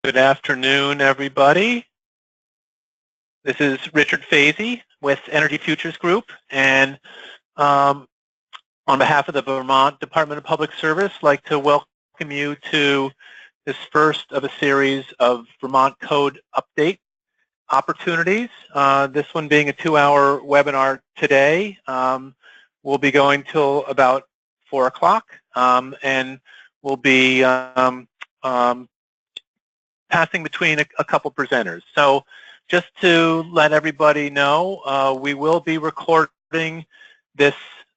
Good afternoon, everybody. This is Richard Fazy with Energy Futures Group, and on behalf of the Vermont Department of Public Service, I'd like to welcome you to this first of a series of Vermont Code update opportunities. This one being a 2-hour webinar today. We'll be going till about 4 o'clock, and we'll be passing between a couple presenters. So just to let everybody know, we will be recording this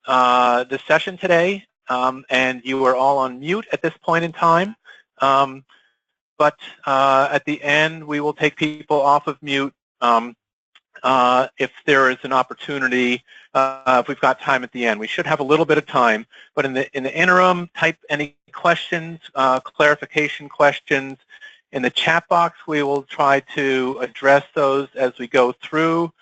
this session today, and you are all on mute at this point in time. But at the end, we will take people off of mute if there is an opportunity, if we've got time at the end. We should have a little bit of time, but in the interim, type any questions, clarification questions in the chat box. We will try to address those as we go through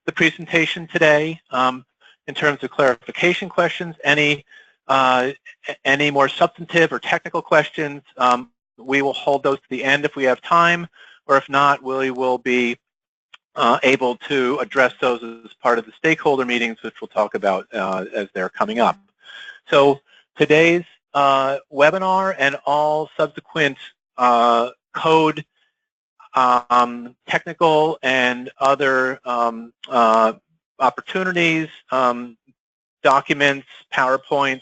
the presentation today. In terms of clarification questions, any more substantive or technical questions, we will hold those to the end if we have time, or if not, we will be able to address those as part of the stakeholder meetings, which we'll talk about as they're coming up. So today's webinar and all subsequent code, technical and other opportunities, documents, PowerPoints,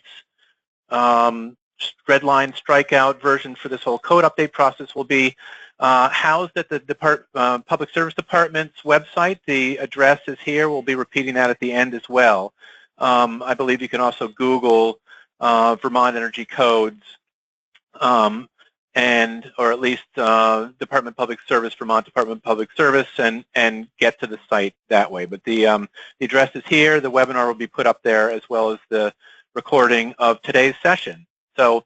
red line strikeout version for this whole code update process will be housed at the Public Service Department's website. The address is here. We'll be repeating that at the end as well. I believe you can also Google Vermont Energy Codes, or at least Department of Public Service, Vermont Department of Public Service, and get to the site that way. But the address is here. The webinar will be put up there, as well as the recording of today's session. So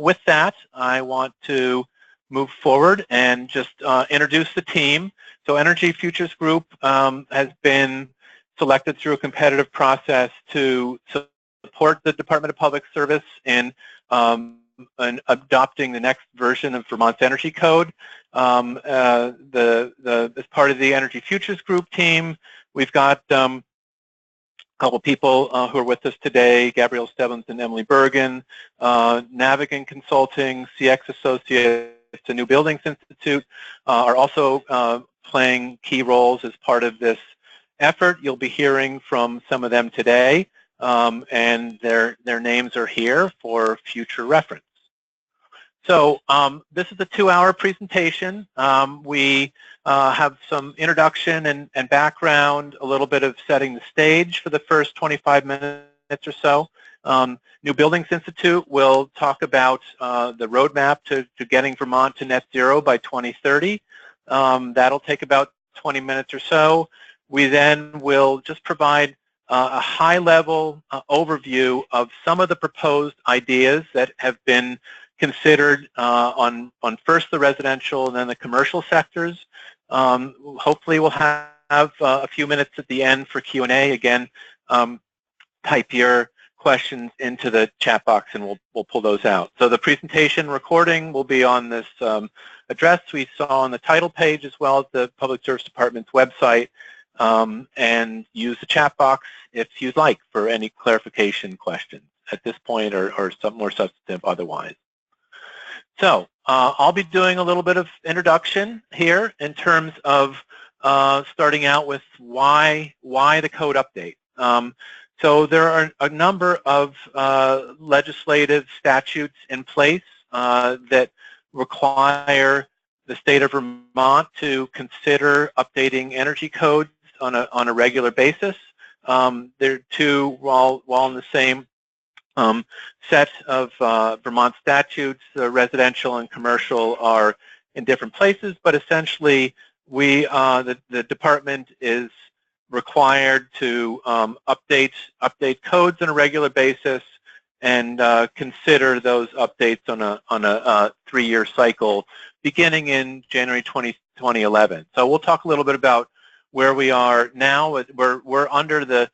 with that, I want to move forward and just introduce the team. So Energy Futures Group has been selected through a competitive process to support the Department of Public Service in adopting the next version of Vermont's Energy Code. As part of the Energy Futures Group team, we've got a couple people who are with us today: Gabrielle Stebbins and Emily Bergen, Navigant Consulting, CX Associates, the New Buildings Institute are also playing key roles as part of this effort. You'll be hearing from some of them today, and their names are here for future reference. So this is a 2-hour presentation. We have some introduction and background, a little bit of setting the stage for the first 25 minutes or so. New Buildings Institute will talk about the roadmap to getting Vermont to net zero by 2030. That'll take about 20 minutes or so. We then will just provide a high-level overview of some of the proposed ideas that have been considered on first the residential and then the commercial sectors. Hopefully we'll have a few minutes at the end for Q&A. Again, type your questions into the chat box and we'll pull those out. So the presentation recording will be on this address we saw on the title page, as well as the Public Service Department's website, and use the chat box if you'd like for any clarification questions at this point, or some more substantive otherwise. So I'll be doing a little bit of introduction here in terms of starting out with why the code update. So there are a number of legislative statutes in place that require the state of Vermont to consider updating energy codes on a regular basis. They're two, while in the same set of Vermont statutes, residential and commercial are in different places, but essentially the department is required to update codes on a regular basis and consider those updates on a 3-year cycle beginning in January 2011. So we'll talk a little bit about where we are now. We're under the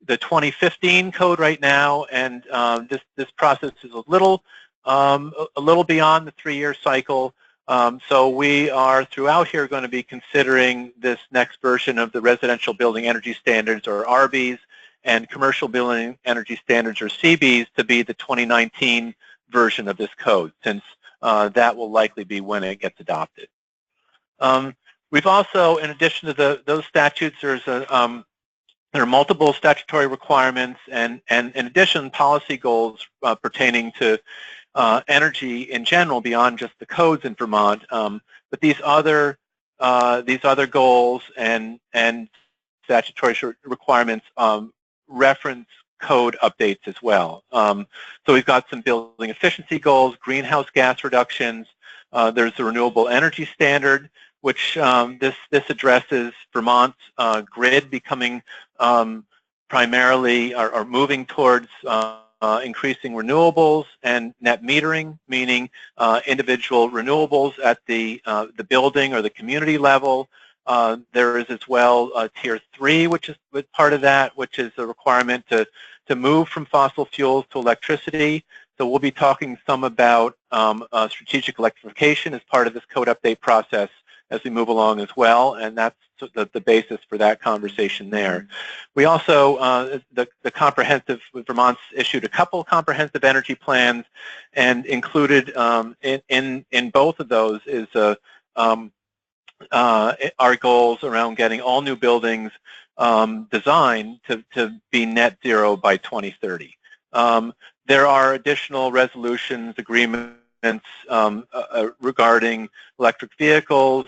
2015 code right now, and this process is a little beyond the 3-year cycle, So we are throughout here going to be considering this next version of the Residential Building Energy Standards, or RBs, and Commercial Building Energy Standards, or CBs, to be the 2019 version of this code, since that will likely be when it gets adopted. We've also, in addition to those statutes, there are multiple statutory requirements, and in addition, policy goals pertaining to energy in general, beyond just the codes in Vermont. But these other goals and statutory requirements reference code updates as well. So we've got some building efficiency goals, greenhouse gas reductions. There's the renewable energy standard, which this addresses Vermont's grid becoming primarily, or moving towards increasing renewables and net metering, meaning individual renewables at the building or the community level. There is as well Tier 3, which is part of that, which is a requirement to move from fossil fuels to electricity. So we'll be talking some about strategic electrification as part of this code update process as we move along as well, and that's the basis for that conversation there. We also, Vermont's issued a couple comprehensive energy plans, and included in both of those is our goals around getting all new buildings designed to be net zero by 2030. There are additional resolutions, agreements regarding electric vehicles,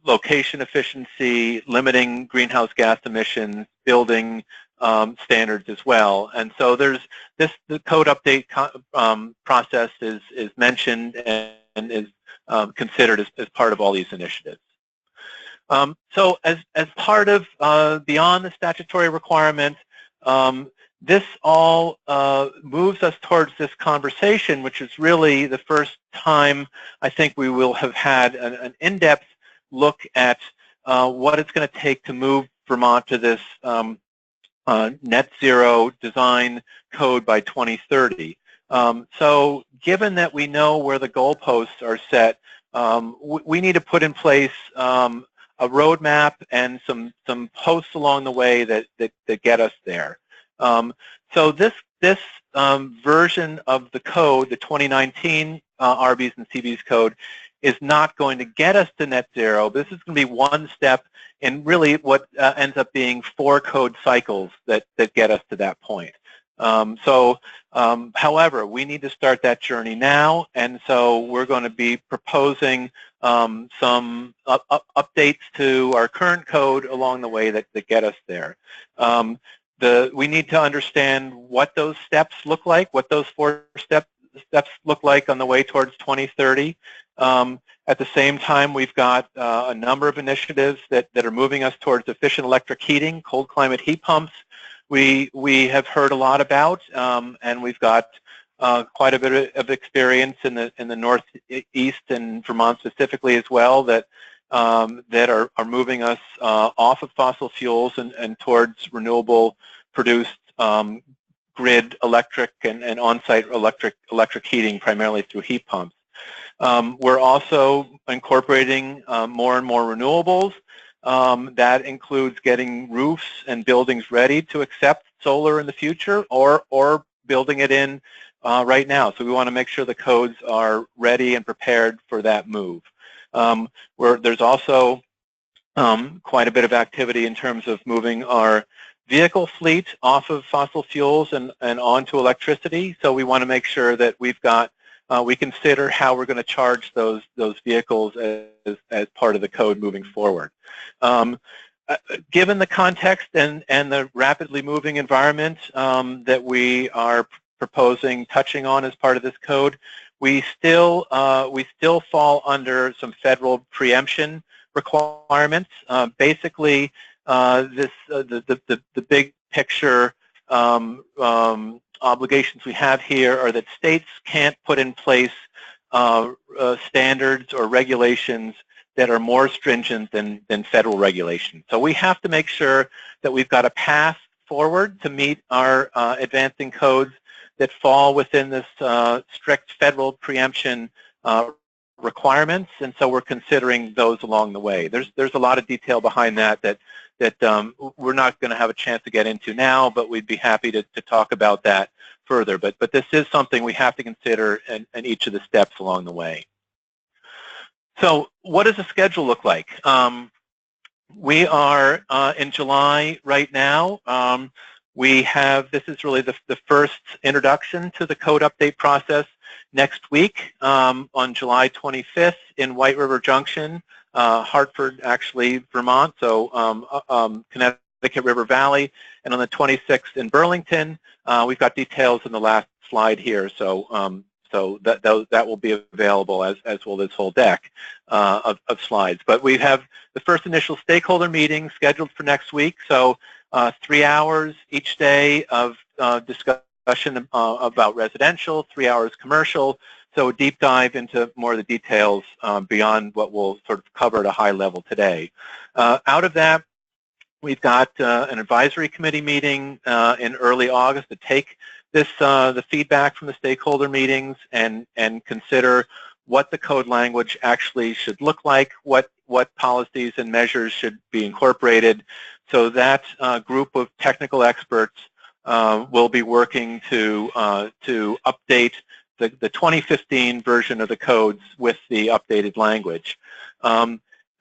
location efficiency, limiting greenhouse gas emissions, building standards as well. And so the code update process is mentioned and is considered as part of all these initiatives. So as part of beyond the statutory requirement, this all moves us towards this conversation, which is really the first time I think we will have had an in-depth look at what it's going to take to move Vermont to this net zero design code by 2030. So given that we know where the goalposts are set, we need to put in place a roadmap and some posts along the way that get us there. So this version of the code, the 2019 RBs and CBs code, is not going to get us to net zero. This is going to be one step in really what ends up being 4 code cycles that get us to that point. However, we need to start that journey now, and so we're going to be proposing some updates to our current code along the way that get us there. We need to understand what those steps look like, what those 4 steps look like on the way towards 2030. At the same time, we've got a number of initiatives that are moving us towards efficient electric heating, cold climate heat pumps. We have heard a lot about, and we've got quite a bit of experience in the Northeast and Vermont specifically as well that are moving us off of fossil fuels and towards renewable produced grid electric and on-site electric heating, primarily through heat pumps. We're also incorporating more and more renewables. That includes getting roofs and buildings ready to accept solar in the future, or building it in right now. So we want to make sure the codes are ready and prepared for that move. There's also quite a bit of activity in terms of moving our vehicle fleet off of fossil fuels and onto electricity. So we want to make sure that we consider how we're going to charge those vehicles as part of the code moving forward. Given the context and the rapidly moving environment that we are proposing touching on as part of this code, we still fall under some federal preemption requirements. Basically, the big picture obligations we have here are that states can't put in place standards or regulations that are more stringent than federal regulations. So we have to make sure that we've got a path forward to meet our advancing codes that fall within this strict federal preemption requirements, and so we're considering those along the way. There's a lot of detail behind that we're not going to have a chance to get into now, but we'd be happy to talk about that further. But this is something we have to consider in each of the steps along the way. So what does the schedule look like? We are in July right now. This is really the first introduction to the code update process next week on July 25th in White River Junction, Hartford, actually, Vermont, so Connecticut River Valley, and on the 26th in Burlington. We've got details in the last slide here, so that will be available, as will this whole deck of slides. But we have the first initial stakeholder meeting scheduled for next week, so 3 hours each day of discussion about residential, 3 hours commercial, so a deep dive into more of the details beyond what we'll sort of cover at a high level today. Out of that, we've got an advisory committee meeting in early August to take the feedback from the stakeholder meetings and consider what the code language actually should look like, what policies and measures should be incorporated. So that group of technical experts will be working to update the 2015 version of the codes with the updated language.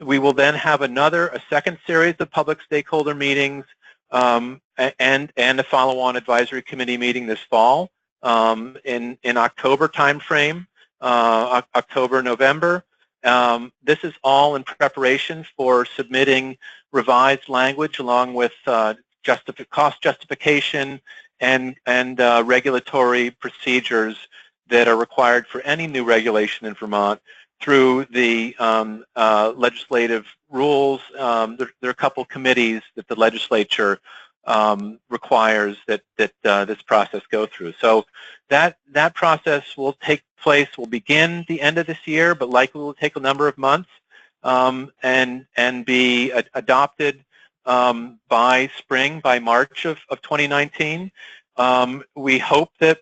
We will then have a second series of public stakeholder meetings and a follow-on advisory committee meeting this fall in October timeframe, October, November. This is all in preparation for submitting revised language along with cost justification and regulatory procedures that are required for any new regulation in Vermont through the legislative rules. There are a couple committees that the legislature requires that this process go through. So that process will begin the end of this year, but likely will take a number of months and be adopted by March of 2019. We hope that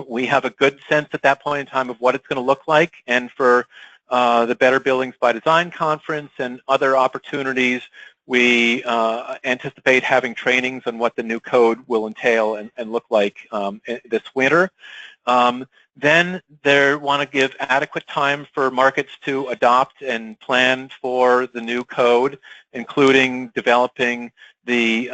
we have a good sense at that point in time of what it's going to look like, and for the Better Buildings by Design conference and other opportunities, we anticipate having trainings on what the new code will entail and look like this winter. Then they want to give adequate time for markets to adopt and plan for the new code, including developing the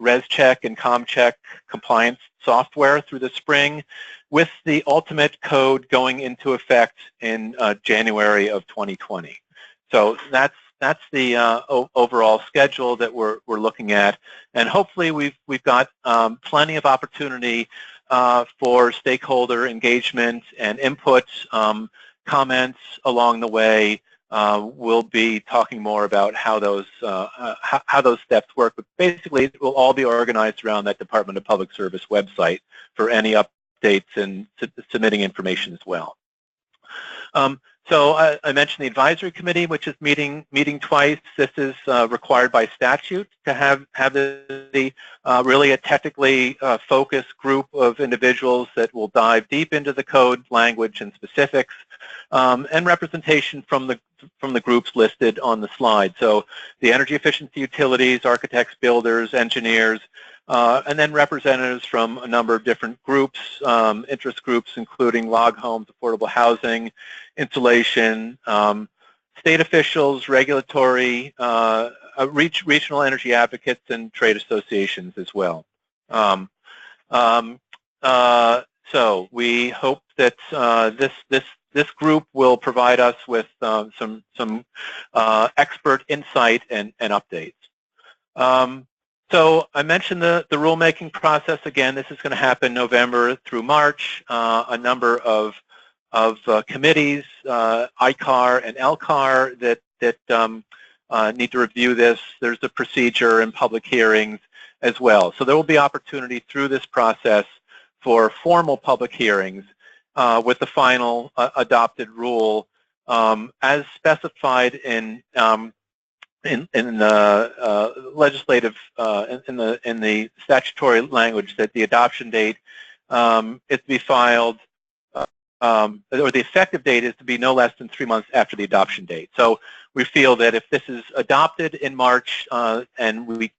ResCheck and ComCheck compliance software through the spring, with the ultimate code going into effect in January of 2020. So that's the overall schedule that we're looking at, and hopefully we've got plenty of opportunity for stakeholder engagement and input, comments along the way. We'll be talking more about how those steps work, but basically it will all be organized around that Department of Public Service website for any updates and submitting information as well. So I mentioned the advisory committee, which is meeting twice. This is required by statute to have really a technically focused group of individuals that will dive deep into the code language and specifics, and representation from the groups listed on the slide. So the energy efficiency utilities, architects, builders, engineers, and then representatives from a number of different groups, interest groups, including log homes, affordable housing, insulation, state officials, regulatory, regional energy advocates, and trade associations as well. So we hope that this group will provide us with some expert insight and updates. So I mentioned the rulemaking process. Again, this is going to happen November through March. A number of committees, ICAR and LCAR, that need to review this. There's a procedure and public hearings as well. So there will be opportunity through this process for formal public hearings with the final adopted rule as specified in the legislative in the statutory language, that the adoption date is to be filed or the effective date is to be no less than 3 months after the adoption date. So we feel that if this is adopted in March and we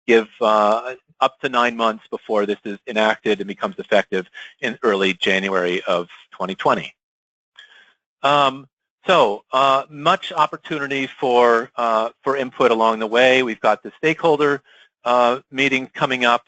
give up to 9 months before this is enacted and becomes effective in early January of 2020. Much opportunity for input along the way. We've got the stakeholder meeting coming up,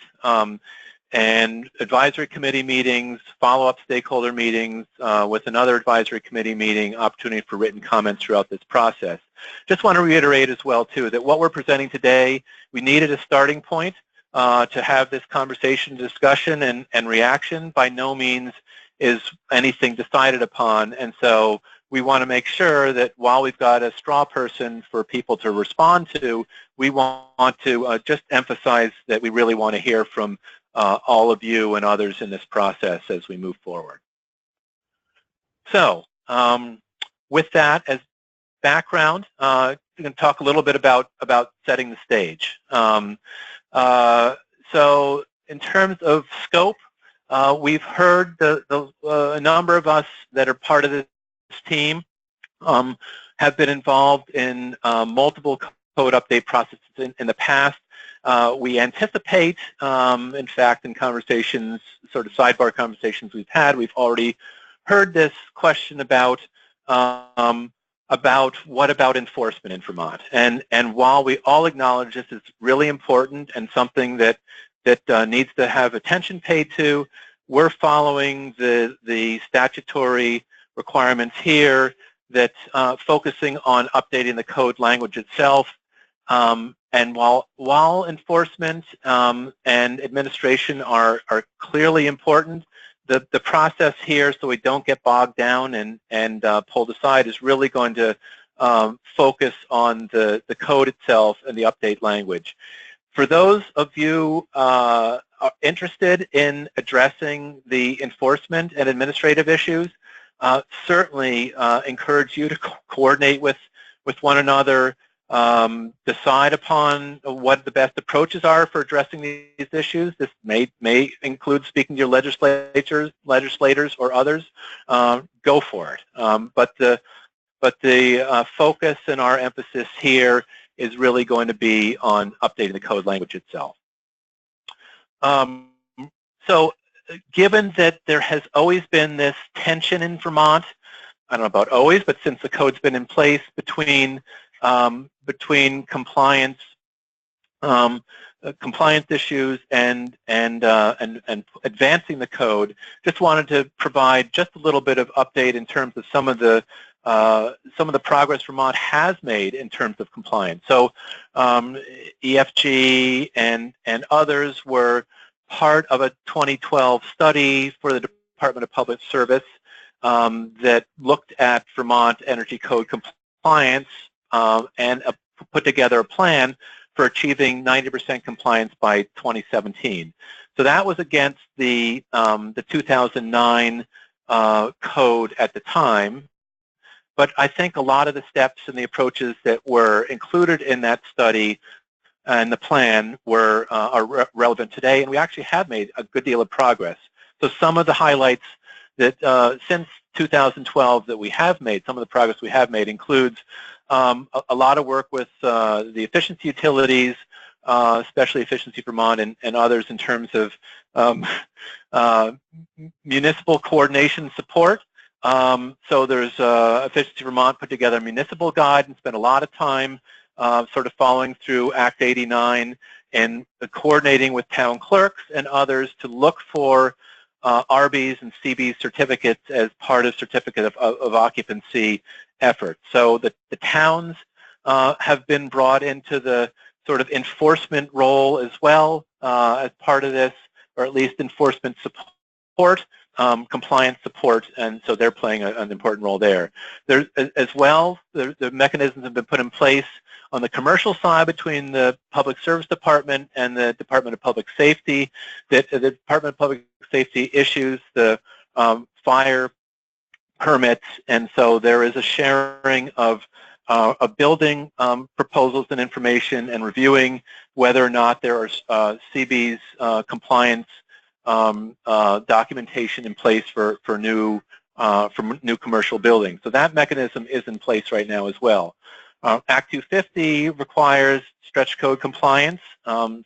and advisory committee meetings, follow-up stakeholder meetings with another advisory committee meeting, opportunity for written comments throughout this process. Just want to reiterate as well, too, that what we're presenting today, we needed a starting point to have this conversation, discussion, and reaction. By no means is anything decided upon, and so we want to make sure that while we've got a straw person for people to respond to, we want to just emphasize that we really want to hear from all of you and others in this process as we move forward. So with that as background, we're going to talk a little bit about setting the stage. So in terms of scope, we've heard a number of us that are part of this team have been involved in multiple code update processes in the past. We anticipate, in fact, in conversations, sort of sidebar conversations we've had, we've already heard this question about what about enforcement in Vermont. And while we all acknowledge this is really important and something that needs to have attention paid to, we're following the statutory requirements here that focusing on updating the code language itself. And while enforcement and administration are clearly important, the process here, so we don't get bogged down and pulled aside, is really going to focus on the code itself and the update language. For those of you interested in addressing the enforcement and administrative issues, certainly encourage you to coordinate with one another, decide upon what the best approaches are for addressing these issues. This may include speaking to your legislators or others. Go for it. But the focus and our emphasis here is really going to be on updating the code language itself. So given that there has always been this tension in Vermont, I don't know about always, but since the code's been in place, between compliance issues and advancing the code, just wanted to provide just a little bit of update in terms of some of the progress Vermont has made in terms of compliance. So EFG and others were part of a 2012 study for the Department of Public Service that looked at Vermont Energy Code compliance and put together a plan for achieving 90% compliance by 2017. So that was against the 2009 code at the time. But I think a lot of the steps and the approaches that were included in that study and the plan are relevant today, and we actually have made a good deal of progress. So some of the highlights that since 2012 that we have made, some of the progress we have made includes a lot of work with the efficiency utilities, especially Efficiency Vermont and others in terms of municipal coordination support. So there's Efficiency Vermont put together a municipal guide and spent a lot of time sort of following through Act 89 and coordinating with town clerks and others to look for RBs and CBs certificates as part of certificate of occupancy efforts. So the towns have been brought into the sort of enforcement role as well as part of this, or at least enforcement support, compliance support, and so they're playing an important role there. There's, as well, the mechanisms have been put in place on the commercial side between the Public Service Department and the Department of Public Safety. That the Department of Public Safety issues the fire permits, and so there is a sharing of building proposals and information and reviewing whether or not there are CB's compliance documentation in place for new for new commercial buildings. So that mechanism is in place right now as well. Act 250 requires stretch code compliance,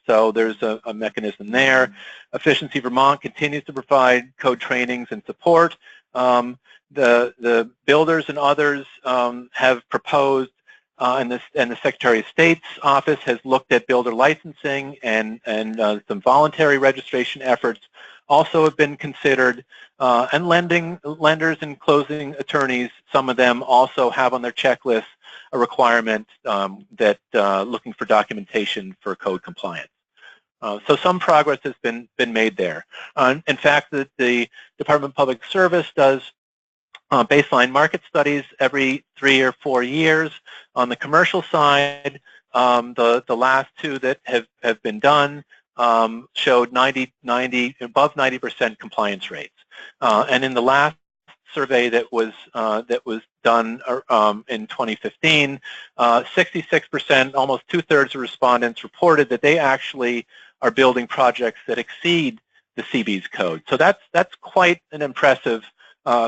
so there's a mechanism there. Efficiency Vermont continues to provide code trainings and support. The builders and others have proposed, and the Secretary of State's office has looked at builder licensing, and some voluntary registration efforts also have been considered, and lenders and closing attorneys, some of them also have on their checklist a requirement that looking for documentation for code compliance. So some progress has been made there. In fact, the Department of Public Service does baseline market studies every 3 or 4 years. On the commercial side, the last two that have been done showed above 90% compliance rates. And in the last survey that was done in 2015, 66%, almost 2/3 of respondents reported that they actually are building projects that exceed the CB's code. So that's quite an impressive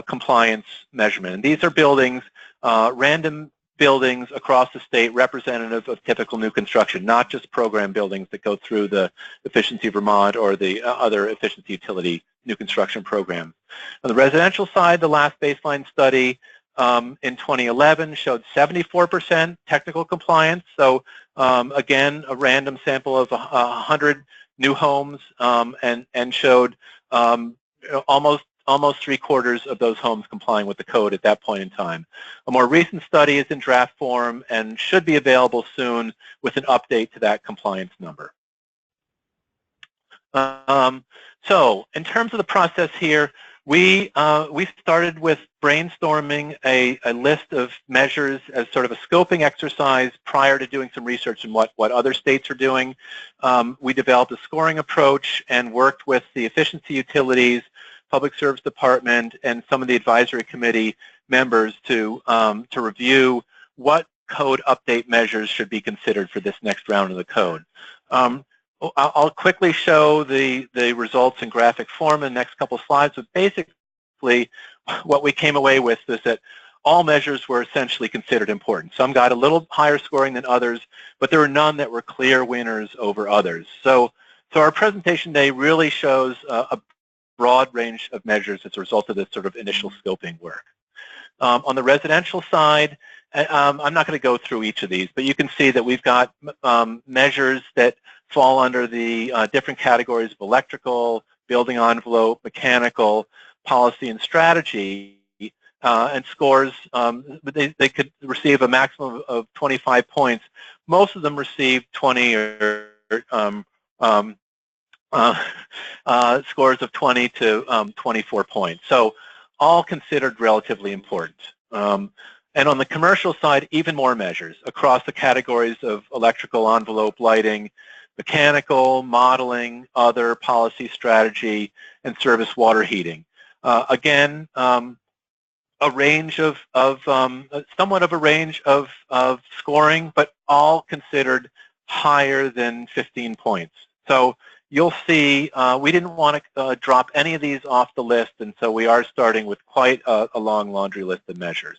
compliance measurement. And these are buildings, random buildings across the state representative of typical new construction, not just program buildings that go through the Efficiency Vermont or the other efficiency utility new construction programs. On the residential side, the last baseline study in 2011 showed 74% technical compliance. So again, a random sample of 100 new homes, and showed almost 3/4 of those homes complying with the code at that point in time. A more recent study is in draft form and should be available soon with an update to that compliance number. So in terms of the process here, we started with brainstorming a list of measures as sort of a scoping exercise prior to doing some research in what other states are doing. We developed a scoring approach and worked with the efficiency utilities, Public Service Department, and some of the advisory committee members to review what code update measures should be considered for this next round of the code. I'll quickly show the results in graphic form in the next couple of slides, but basically what we came away with is that all measures were essentially considered important. Some got a little higher scoring than others, but there were none that were clear winners over others. So our presentation today really shows a broad range of measures as a result of this sort of initial scoping work. On the residential side, I'm not going to go through each of these, but you can see that we've got measures that fall under the different categories of electrical, building envelope, mechanical, policy, and strategy, and scores. They could receive a maximum of 25 points. Most of them received 20 or scores of 20 to 24 points. So all considered relatively important. And on the commercial side, even more measures across the categories of electrical, envelope, lighting, mechanical, modeling, other, policy, strategy, and service water heating. Again, a range of somewhat of a range of scoring, but all considered higher than 15 points. So you'll see we didn't want to drop any of these off the list, and so we are starting with quite a long laundry list of measures.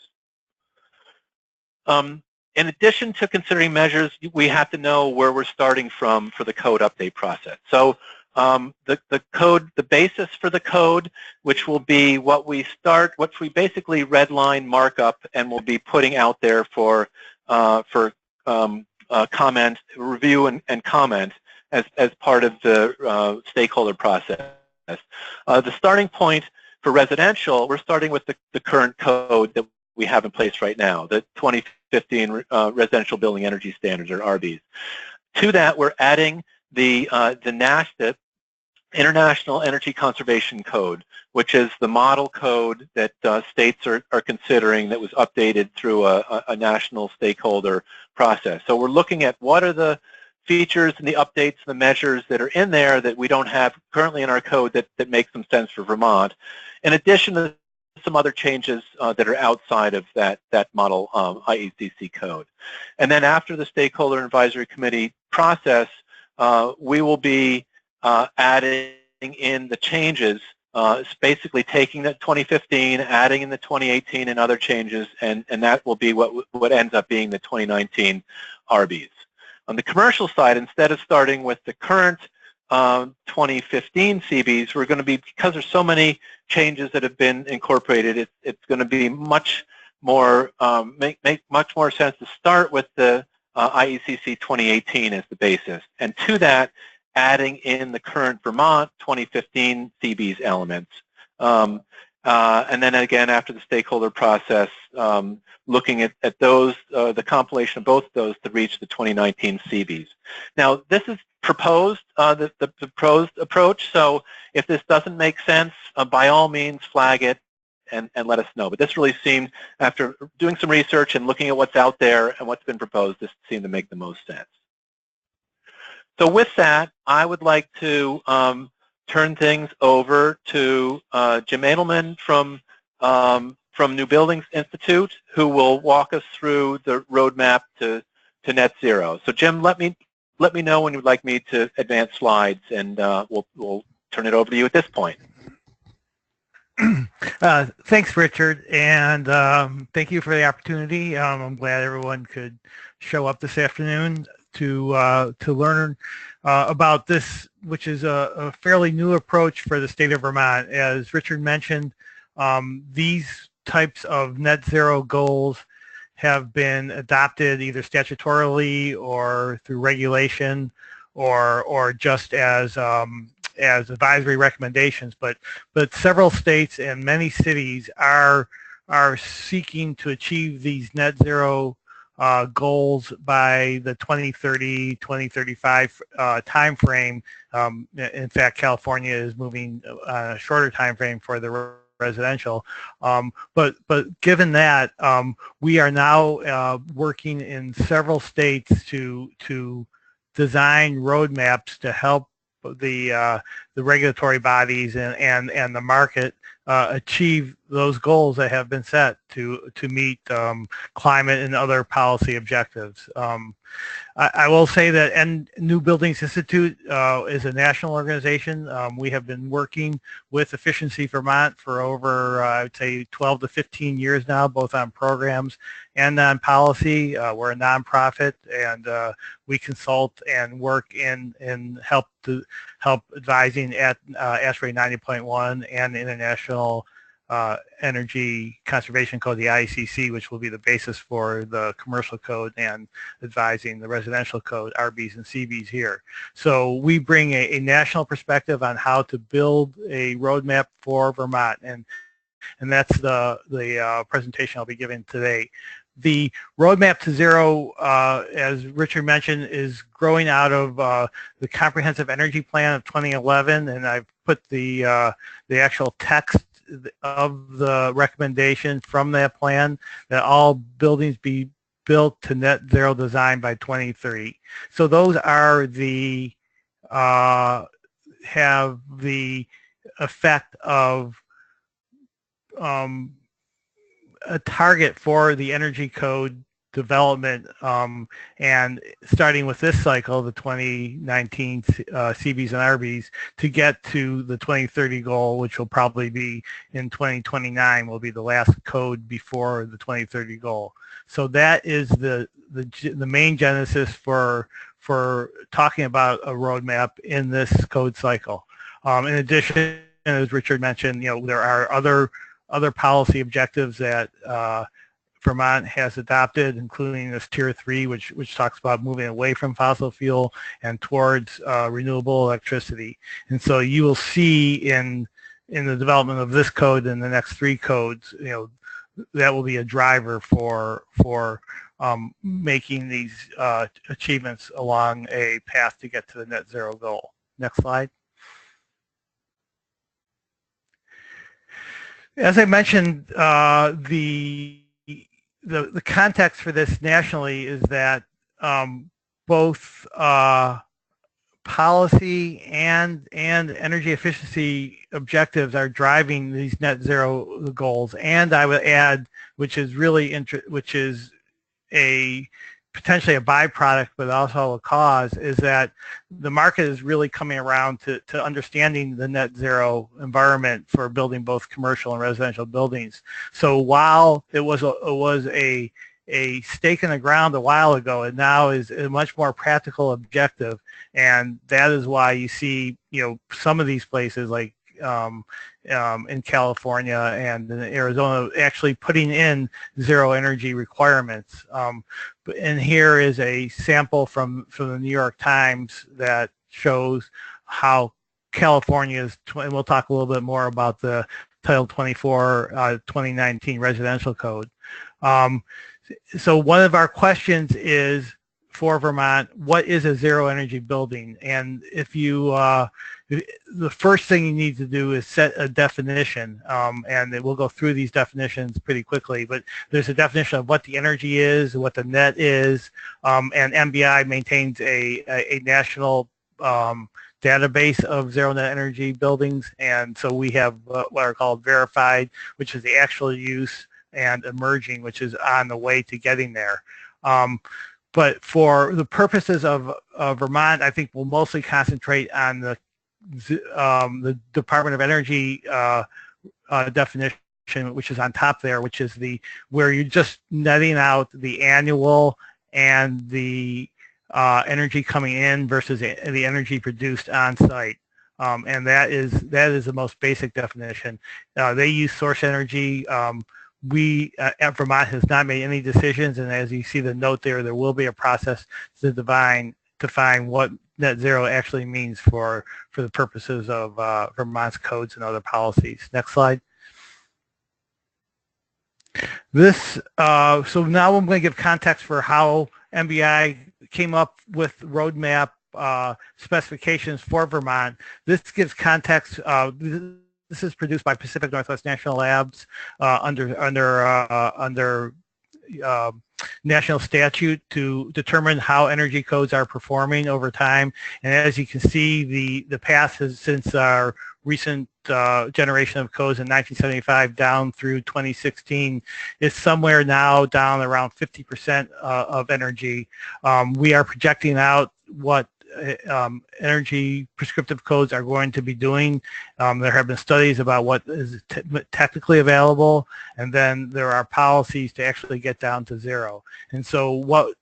In addition to considering measures, we have to know where we're starting from for the code update process. So the basis for the code, which will be what we basically redline markup and we'll be putting out there for comment, review and comment as part of the stakeholder process. The starting point for residential, we're starting with the current code that we have in place right now, the 2015 Residential Building Energy Standards, or RBs. To that, we're adding the NASDA, International Energy Conservation Code, which is the model code that states are considering that was updated through a national stakeholder process. So we're looking at what are the features and the updates and the measures that are in there that we don't have currently in our code that make some sense for Vermont, in addition to some other changes that are outside of that model IECC code. And then after the Stakeholder Advisory Committee process, we will be adding in the changes It's basically taking the 2015, adding in the 2018 and other changes, and that will be what ends up being the 2019 RBs. On the commercial side, instead of starting with the current 2015 CBs, we're going to be, because there's so many changes that have been incorporated, it's going to be much more, make much more sense to start with the IECC 2018 as the basis. And to that, adding in the current Vermont 2015 CBs elements. And then again, after the stakeholder process, looking at those, the compilation of both of those to reach the 2019 CBs. Now, this is proposed, the proposed approach, so if this doesn't make sense, by all means flag it and let us know. But this really seemed, after doing some research and looking at what's out there and what's been proposed, this seemed to make the most sense. So with that, I would like to turn things over to Jim Edelman from New Buildings Institute, who will walk us through the roadmap to net zero. So Jim, let me know when you'd like me to advance slides, and we'll turn it over to you at this point. Thanks, Richard, and thank you for the opportunity. I'm glad everyone could show up this afternoon to learn about this, which is a fairly new approach for the state of Vermont. As Richard mentioned, these types of net zero goals have been adopted either statutorily or through regulation or just as advisory recommendations, but several states and many cities are seeking to achieve these net zero goals by the 2030, 2035 time frame. In fact, California is moving a shorter time frame for the residential. But given that, we are now working in several states to design roadmaps to help the regulatory bodies and the market achieve those goals that have been set to meet climate and other policy objectives. I will say that New Buildings Institute is a national organization. We have been working with Efficiency Vermont for over, I would say, 12 to 15 years now, both on programs and on policy. We're a nonprofit, and we consult and work in help advising at ASHRAE 90.1 and the International Energy Conservation Code, the IECC, which will be the basis for the commercial code, and advising the residential code, RBs and CBs here. So we bring a national perspective on how to build a roadmap for Vermont, and that's the presentation I'll be giving today. The roadmap to zero, as Richard mentioned, is growing out of the Comprehensive Energy Plan of 2011, and I've put the actual text of the recommendation from that plan that all buildings be built to net zero design by 2030. So those are the have the effect of a target for the energy code development, and starting with this cycle, the 2019 CBs and RBs, to get to the 2030 goal, which will probably be in 2029, will be the last code before the 2030 goal. So that is the main genesis for talking about a roadmap in this code cycle. In addition, as Richard mentioned, there are other policy objectives that Vermont has adopted, including this Tier 3, which talks about moving away from fossil fuel and towards renewable electricity. And so you will see in the development of this code and the next 3 codes, that will be a driver for making these achievements along a path to get to the net zero goal. Next slide. As I mentioned, the context for this nationally is that both policy and energy efficiency objectives are driving these net zero goals. And I would add, which is really a potentially a byproduct, but also a cause, is that the market is really coming around to understanding the net zero environment for building both commercial and residential buildings. So while it was a stake in the ground a while ago, and now is a much more practical objective, and that is why you see, some of these places like in California and in Arizona actually putting in zero energy requirements. And here is a sample from the New York Times that shows how California's, and we'll talk a little bit more about the Title 24 2019 residential code. So one of our questions is, for Vermont, what is a zero energy building? And if you, the first thing you need to do is set a definition, and we'll go through these definitions pretty quickly, but there's a definition of what the energy is, what the net is, and MBI maintains a national database of zero net energy buildings, and so we have what are called verified, which is the actual use, and emerging, which is on the way to getting there. But for the purposes of Vermont, I think we'll mostly concentrate on the Department of Energy definition, which is on top there, which is where you're just netting out the annual and the energy coming in versus the energy produced on site. And that is the most basic definition. They use source energy. We at Vermont has not made any decisions, and as you see the note there will be a process to define what net zero actually means for the purposes of Vermont's codes and other policies. Next slide. So now I'm going to give context for how MBI came up with roadmap specifications for Vermont. This gives context. This is produced by Pacific Northwest National Labs under national statute to determine how energy codes are performing over time. And as you can see, the path has, since our recent generation of codes in 1975 down through 2016, is somewhere now down around 50% of energy. We are projecting out what energy prescriptive codes are going to be doing. There have been studies about what is technically available, and then there are policies to actually get down to zero. And so what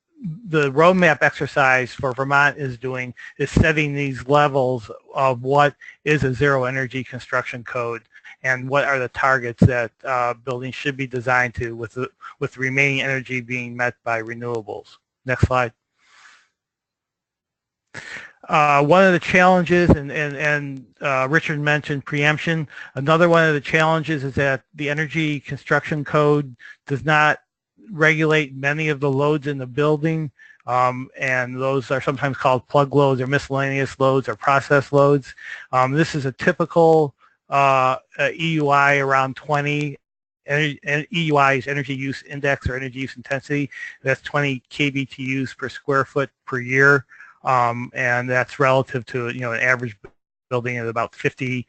the roadmap exercise for Vermont is doing is setting these levels of what is a zero energy construction code and what are the targets that buildings should be designed to, with the remaining energy being met by renewables. Next slide. One of the challenges, and Richard mentioned preemption, another one of the challenges is that the energy construction code does not regulate many of the loads in the building, and those are sometimes called plug loads or miscellaneous loads or process loads. This is a typical EUI around 20. And EUI is energy use index or energy use intensity. That's 20 kBTUs per square foot per year. And that's relative to, an average building at about 50,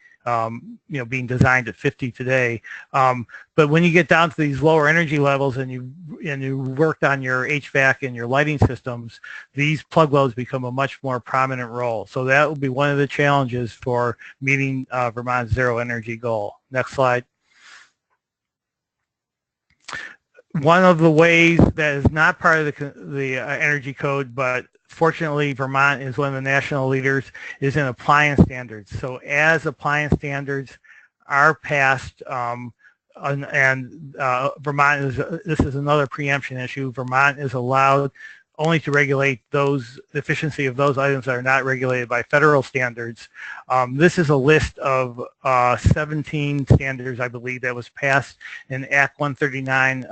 being designed at 50 today. But when you get down to these lower energy levels and you worked on your HVAC and your lighting systems, these plug loads become a much more prominent role. So that will be one of the challenges for meeting Vermont's zero energy goal. Next slide. One of the ways that is not part of the energy code, but fortunately Vermont is one of the national leaders, is in appliance standards. So as appliance standards are passed, Vermont is, this is another preemption issue, Vermont is allowed only to regulate the efficiency of those items that are not regulated by federal standards. This is a list of 17 standards, I believe, that was passed in Act 139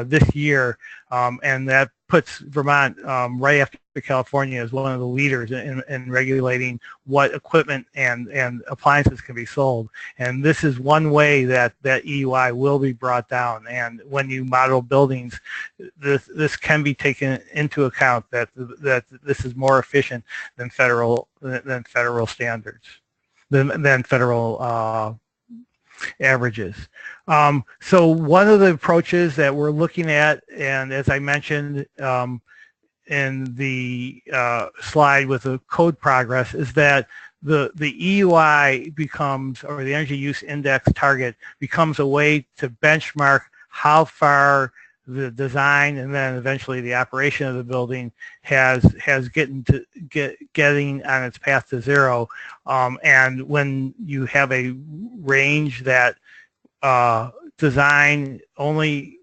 this year, and that puts Vermont right after California as one of the leaders in regulating what equipment and appliances can be sold. And this is one way that EUI will be brought down. And when you model buildings, this can be taken into account that this is more efficient than federal standards, than federal averages. So one of the approaches that we're looking at, and as I mentioned, the slide with the code progress is that the EUI becomes, or the energy use index target becomes a way to benchmark how far the design and then eventually the operation of the building has getting on its path to zero. And when you have a range that design only,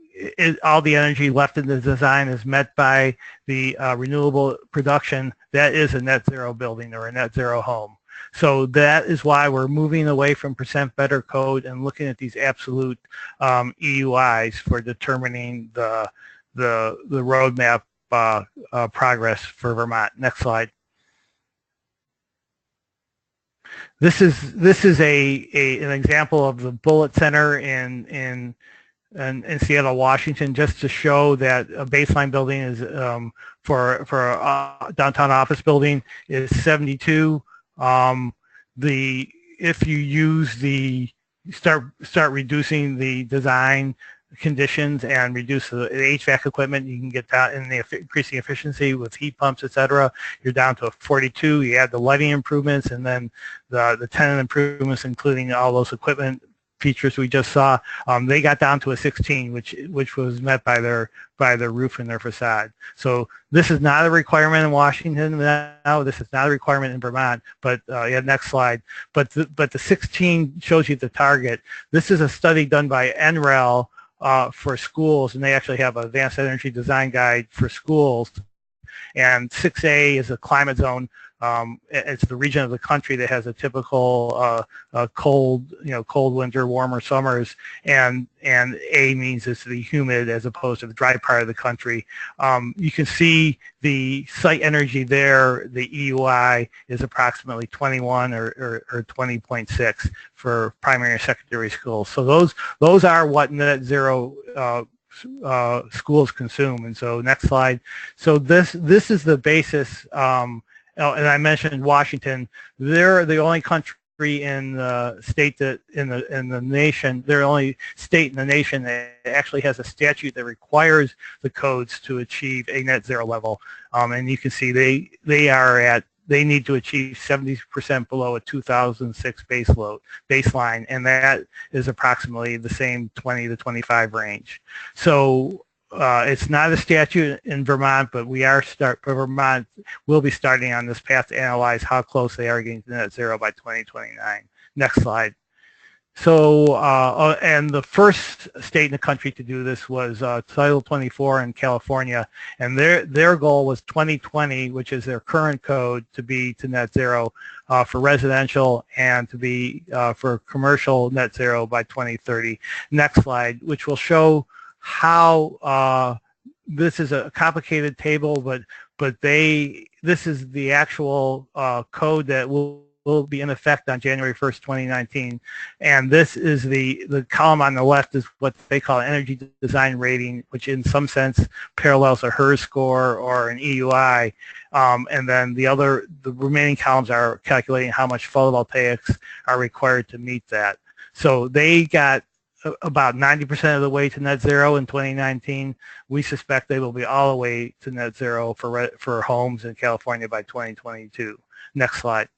all the energy left in the design is met by the renewable production, that is a net zero building or a net zero home. So that is why we're moving away from percent better code and looking at these absolute EUIs for determining the roadmap progress for Vermont. Next slide. This is an example of the Bullitt Center in Seattle, Washington, just to show that a baseline building is for a downtown office building is 72. If you use start reducing the design conditions and reduce the HVAC equipment, you can get down in the increasing efficiency with heat pumps, etc. You're down to a 42. You add the lighting improvements and then the tenant improvements, including all those equipment features we just saw. They got down to a 16, which was met by their roof and their facade. So this is not a requirement in Washington now. This is not a requirement in Vermont. But yeah, next slide. But the 16 shows you the target. This is a study done by NREL for schools, and they actually have an advanced energy design guide for schools. And 6A is a climate zone. It's the region of the country that has a typical cold winter, warmer summers, and A means it's the humid as opposed to the dry part of the country. You can see the site energy there. The EUI is approximately 21 or 20.6 for primary and secondary schools. So those are what net zero schools consume. And so next slide. So this is the basis. And I mentioned Washington. They're the only country in the state that in the nation. They're the only state in the nation that actually has a statute that requires the codes to achieve a net zero level. And you can see they need to achieve 70% below a 2006 baseline, and that is approximately the same 20 to 25 range. So it's not a statute in Vermont, but Vermont will be starting on this path to analyze how close they are getting to net zero by 2029. Next slide. So, and the first state in the country to do this was Title 24 in California, and their goal was 2020, which is their current code, to be to net zero for residential and to be for commercial net zero by 2030. Next slide, which will show how this is a complicated table, but this is the actual code that will be in effect on January 1st, 2019. And this is the column on the left is what they call energy design rating, which in some sense parallels a HERS score or an EUI. And then the remaining columns are calculating how much photovoltaics are required to meet that. So they got about 90% of the way to net zero in 2019. We suspect they will be all the way to net zero for homes in California by 2022. Next slide.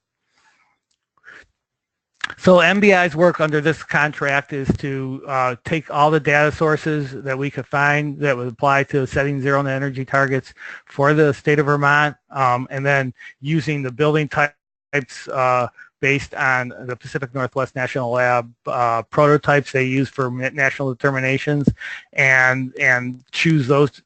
So MBI's work under this contract is to take all the data sources that we could find that would apply to setting zero net energy targets for the state of Vermont, and then using the building types based on the Pacific Northwest National Lab prototypes they use for national determinations, and choose those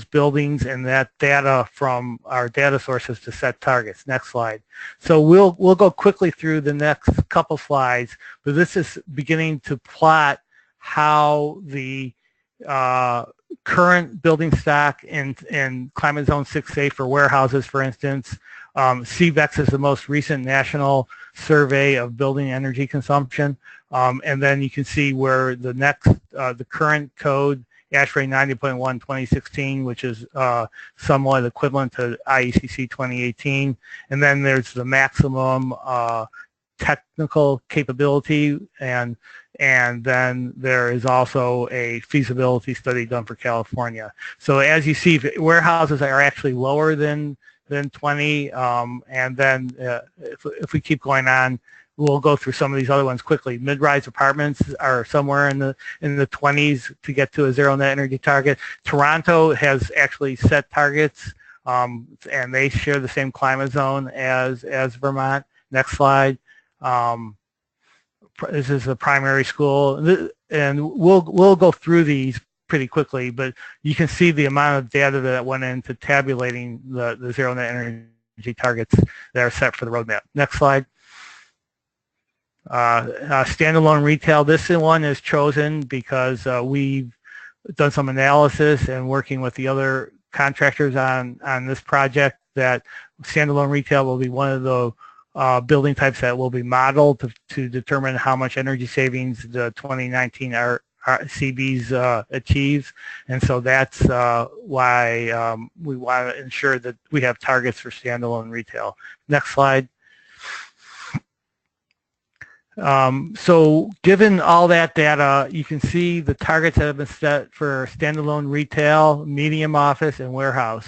buildings and that data from our data sources to set targets. Next slide. So we'll go quickly through the next couple slides, but this is beginning to plot how the current building stock in climate zone 6A for warehouses, for instance. CVEX is the most recent national survey of building energy consumption, and then you can see where the current code, ASHRAE 90.1 2016, which is somewhat equivalent to IECC 2018, and then there's the maximum technical capability, and then there is also a feasibility study done for California. So as you see, warehouses are actually lower than 20, and then if we keep going on, we'll go through some of these other ones quickly. Mid-rise apartments are somewhere in the 20s to get to a zero net energy target. Toronto has actually set targets, and they share the same climate zone as Vermont. Next slide. This is a primary school, and we'll go through these pretty quickly, but you can see the amount of data that went into tabulating the zero net energy targets that are set for the roadmap. Next slide. Standalone retail. This one is chosen because we've done some analysis and working with the other contractors on this project that standalone retail will be one of the building types that will be modeled to determine how much energy savings the 2019 CBs achieves, and so that's why we want to ensure that we have targets for standalone retail. Next slide. So given all that data, you can see the targets that have been set for standalone retail, medium office, and warehouse.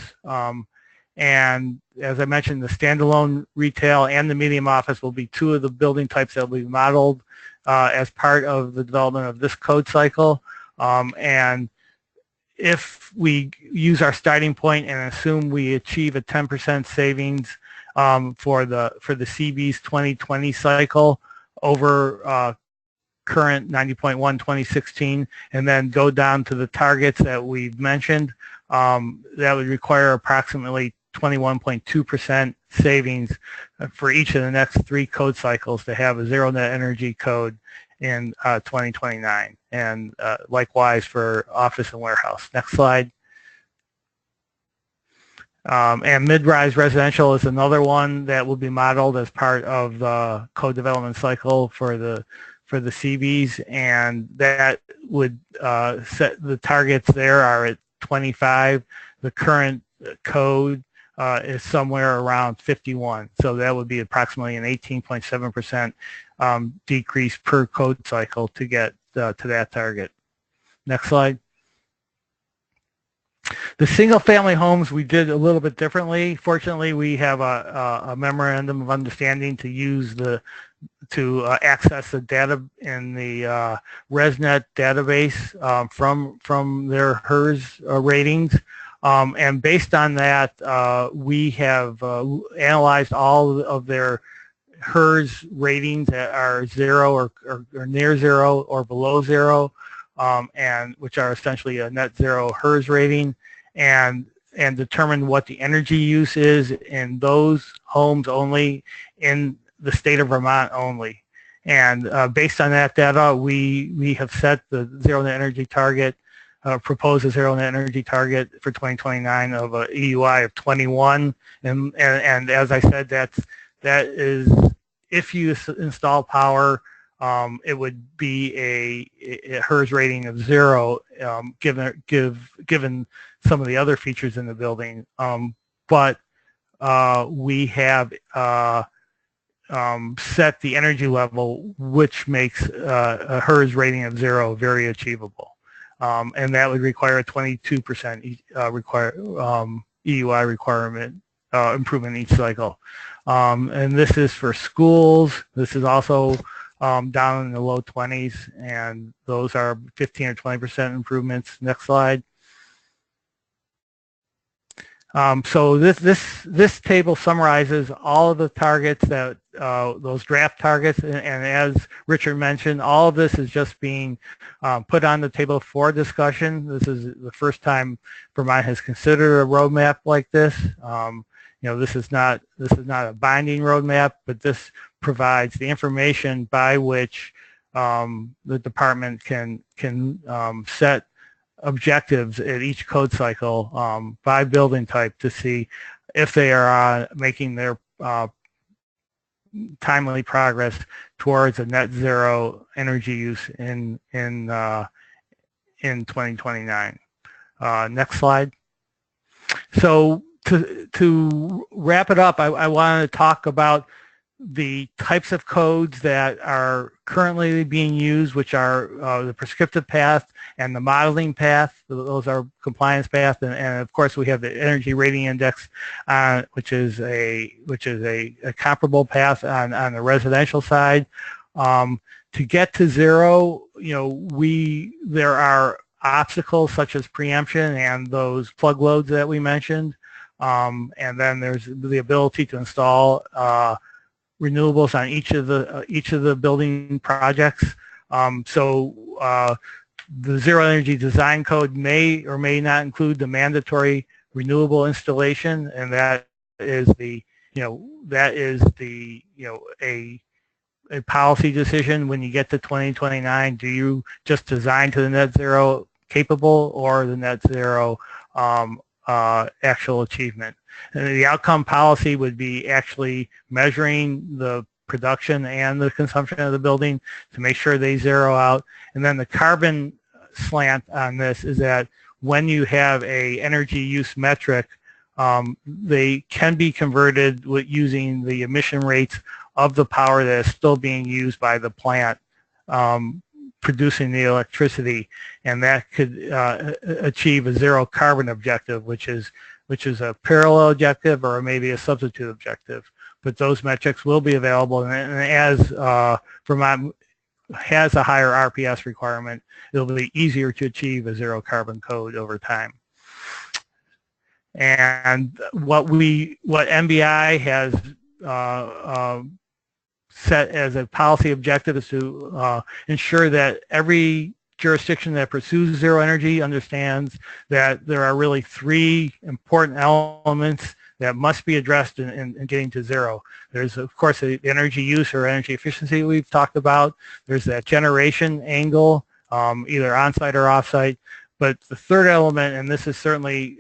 And as I mentioned, the standalone retail and the medium office will be two of the building types that will be modeled as part of the development of this code cycle. And if we use our starting point and assume we achieve a 10% savings for the CB's 2020 cycle over current 90.1 2016, and then go down to the targets that we've mentioned, that would require approximately 21.2% savings for each of the next 3 code cycles to have a zero net energy code in 2029, and likewise for office and warehouse. Next slide. And mid-rise residential is another one that will be modeled as part of the code development cycle for the CBs, and that would set the targets there are at 25. The current code is somewhere around 51, so that would be approximately an 18.7% decrease per code cycle to get to that target. Next slide. The single-family homes we did a little bit differently. Fortunately, we have a memorandum of understanding to use access the data in the ResNet database from their HERS ratings. And based on that, we have analyzed all of their HERS ratings that are 0 or near 0 or below 0, and which are essentially a net zero HERS rating, and determine what the energy use is in those homes only in the state of Vermont only. And based on that data, we have set the zero net energy target, propose a zero net energy target for 2029 of a EUI of 21, and as I said, that is if you install power, it would be a HERS rating of 0, given some of the other features in the building. But we have set the energy level, which makes a HERS rating of 0 very achievable. And that would require a 22% EUI requirement improvement each cycle. And this is for schools. This is also down in the low 20s, and those are 15 or 20% improvements. Next slide. So this table summarizes all of the targets that those draft targets, and as Richard mentioned, all of this is just being put on the table for discussion. This is the first time Vermont has considered a roadmap like this. This is not a binding roadmap, but this provides the information by which the department can set objectives at each code cycle by building type to see if they are making their timely progress towards a net zero energy use in 2029. Next slide. So to wrap it up, I want to talk about the types of codes that are currently being used, which are the prescriptive path and the modeling path. Those are compliance path, and of course we have the energy rating index, which is a comparable path on the residential side. To get to zero, there are obstacles such as preemption and those plug loads that we mentioned, and then there's the ability to install renewables on each of the building projects. The Zero Energy Design Code may or may not include the mandatory renewable installation, and that is a policy decision when you get to 2029. Do you just design to the net zero capable or the net zero actual achievement? And the outcome policy would be actually measuring the production and the consumption of the building to make sure they zero out. And then the carbon slant on this is that when you have a energy use metric, they can be converted with using the emission rates of the power that is still being used by the plant producing the electricity, and that could achieve a zero carbon objective, which is a parallel objective or maybe a substitute objective. But those metrics will be available, and as Vermont has a higher RPS requirement, it'll be easier to achieve a zero carbon code over time. And what MBI has set as a policy objective is to ensure that every jurisdiction that pursues zero energy understands that there are really three important elements that must be addressed in getting to zero. There's, of course, the energy use or energy efficiency we've talked about. There's that generation angle, either on-site or off-site. But the third element, and this is certainly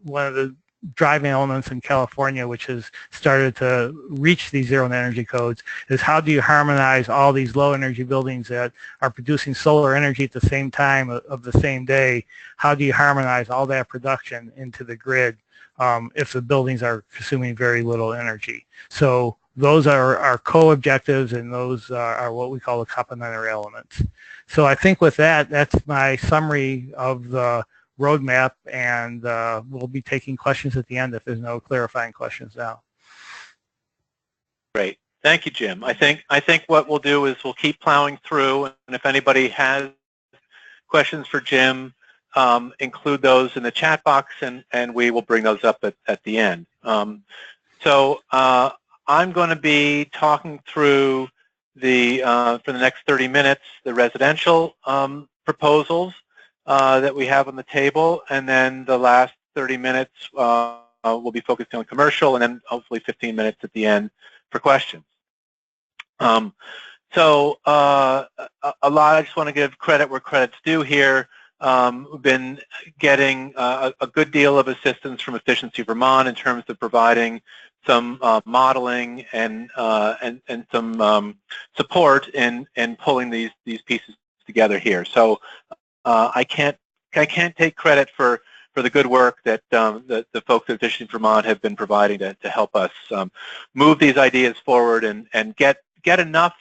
one of the driving elements in California, which has started to reach these zero energy codes, is how do you harmonize all these low energy buildings that are producing solar energy at the same time of the same day? How do you harmonize all that production into the grid if the buildings are consuming very little energy? So those are our co-objectives, and those are what we call the complementary elements. So I think with that, that's my summary of the roadmap, and we'll be taking questions at the end if there's no clarifying questions now. Great. Thank you, Jim. I think what we'll do is we'll keep plowing through, and if anybody has questions for Jim, include those in the chat box, and we will bring those up at the end. So I'm going to be talking through for the next 30 minutes, the residential proposals that we have on the table, and then the last 30 minutes we'll be focusing on commercial, and then hopefully 15 minutes at the end for questions. A lot, I just want to give credit where credit's due here. We've been getting a good deal of assistance from Efficiency Vermont in terms of providing some modeling and some support in pulling these pieces together here. So I can't take credit for the good work that the folks at Efficiency Vermont have been providing to help us move these ideas forward and get enough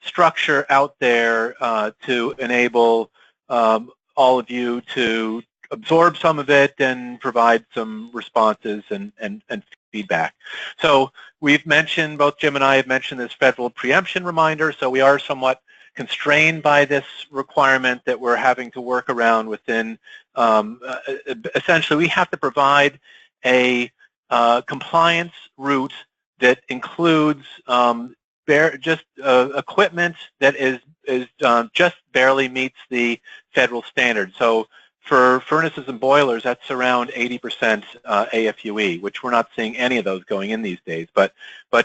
structure out there to enable all of you to absorb some of it and provide some responses and feedback. So we've mentioned, both Jim and I have mentioned this federal preemption reminder, so we are somewhat constrained by this requirement that we're having to work around within. Essentially, we have to provide a compliance route that includes just equipment that is just barely meets the federal standard. So for furnaces and boilers, that's around 80% AFUE, which we're not seeing any of those going in these days. But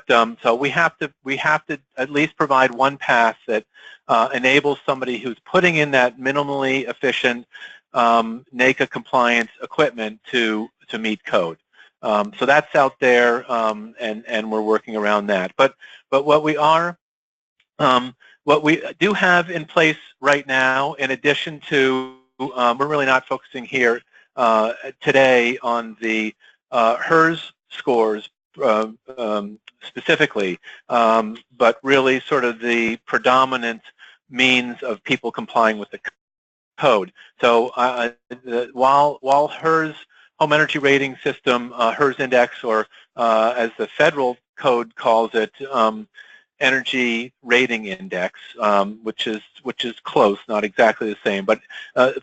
so we have to at least provide one path that enables somebody who's putting in that minimally efficient NACA compliance equipment to meet code. So that's out there, and we're working around that. But what we do have in place right now, in addition to we're really not focusing here today on the HERS scores, specifically, but really sort of the predominant means of people complying with the code. So while HERS home energy rating system, HERS index, or as the federal code calls it, energy rating index, which is close, not exactly the same, but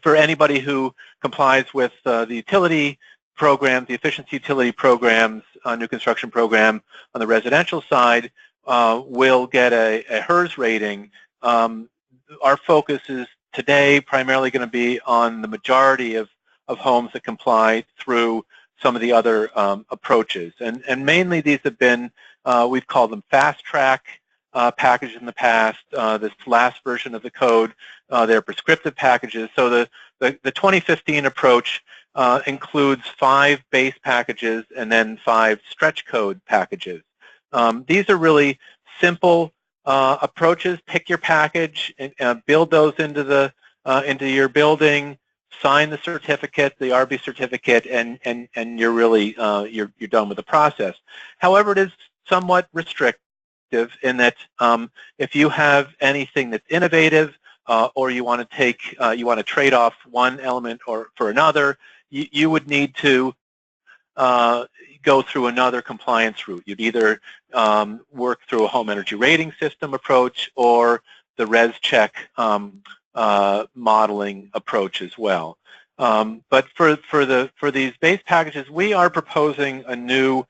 for anybody who complies with the utility programs, the efficiency utility programs, new construction program on the residential side, will get a HERS rating. Our focus is today primarily going to be on the majority of homes that comply through some of the other approaches. And mainly these have been, we've called them fast track packages in the past. This last version of the code, they're prescriptive packages. So the 2015 approach includes 5 base packages and then 5 stretch code packages. These are really simple approaches. Pick your package, and build those into your building, sign the certificate, the RB certificate, and you're really you're done with the process. However, it is somewhat restrictive in that if you have anything that's innovative, or you want to trade off one element or for another, you would need to go through another compliance route. You'd either work through a home energy rating system approach or the res check modeling approach as well. But for these base packages, we are proposing a new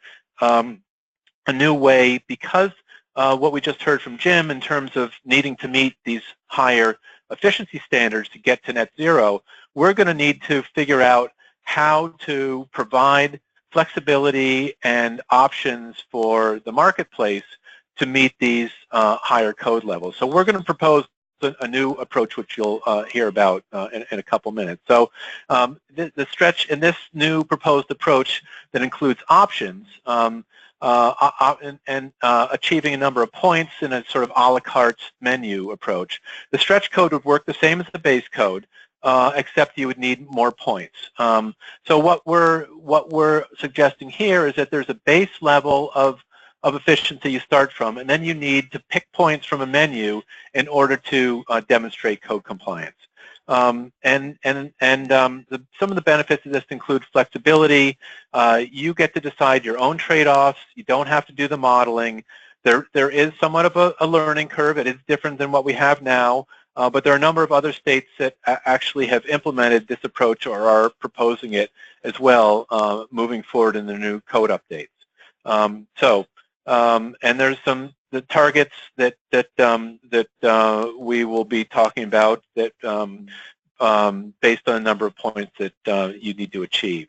way, because what we just heard from Jim in terms of needing to meet these higher efficiency standards to get to net zero, we're going to need to figure out how to provide flexibility and options for the marketplace to meet these higher code levels. So we're going to propose a new approach, which you'll hear about in a couple minutes. So the stretch in this new proposed approach that includes options and achieving a number of points in a sort of a la carte menu approach. The stretch code would work the same as the base code, except you would need more points. So what we're suggesting here is that there's a base level of efficiency you start from, and then you need to pick points from a menu in order to demonstrate code compliance. Some of the benefits of this include flexibility. You get to decide your own trade-offs. You don't have to do the modeling. There is somewhat of a learning curve. It is different than what we have now, but there are a number of other states that actually have implemented this approach or are proposing it as well, moving forward in the new code updates. And there's the targets that we will be talking about that based on a number of points that you need to achieve.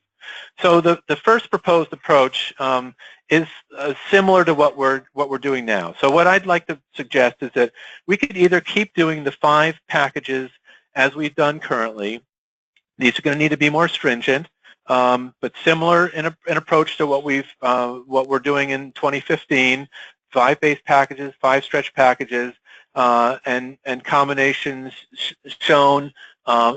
So the first proposed approach is similar to what we're doing now. So what I'd like to suggest is that we could either keep doing the 5 packages as we've done currently. These are going to need to be more stringent, but similar in approach to what we're doing in 2015. 5 base packages, 5 stretch packages, and combinations shown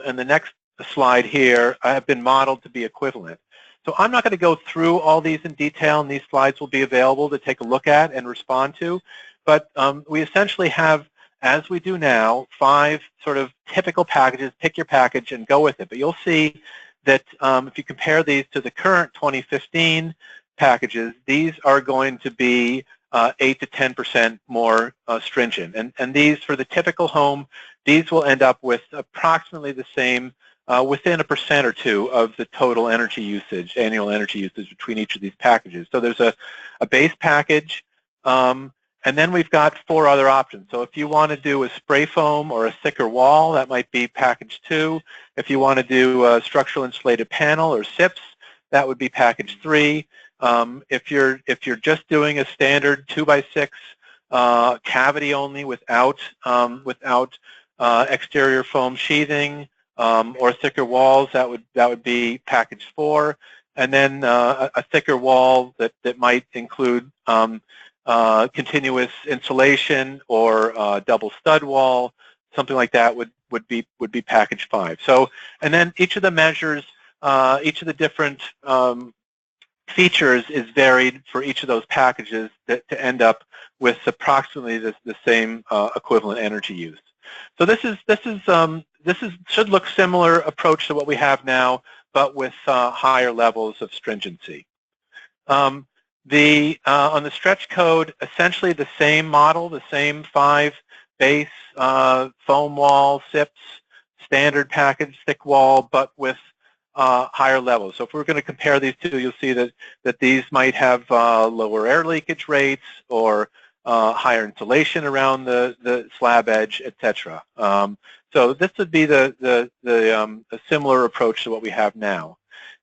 in the next slide here have been modeled to be equivalent. So I'm not going to go through all these in detail, and these slides will be available to take a look at and respond to. But we essentially have, as we do now, 5 sort of typical packages. Pick your package and go with it. But you'll see that if you compare these to the current 2015 packages, these are going to be 8 to 10% more stringent. And these, for the typical home, these will end up with approximately the same, within 1% or 2 of the total energy usage, annual energy usage between each of these packages. So there's a base package, and then we've got 4 other options. So if you want to do a spray foam or a thicker wall, that might be package 2. If you want to do a structural insulated panel or SIPs, that would be package 3. If you're just doing a standard 2x6 cavity only without exterior foam sheathing or thicker walls, that would be package 4. And then a thicker wall that might include continuous insulation or double stud wall, something like that would be package 5. So, and then each of the measures, each of the different features is varied for each of those packages to end up with approximately the same equivalent energy use. So this should look similar approach to what we have now, but with higher levels of stringency. On the stretch code, essentially the same model, the same 5 base foam wall, SIPs, standard package thick wall, but with higher levels. So if we're going to compare these two, you'll see that these might have lower air leakage rates or higher insulation around the slab edge, etc. So this would be a similar approach to what we have now.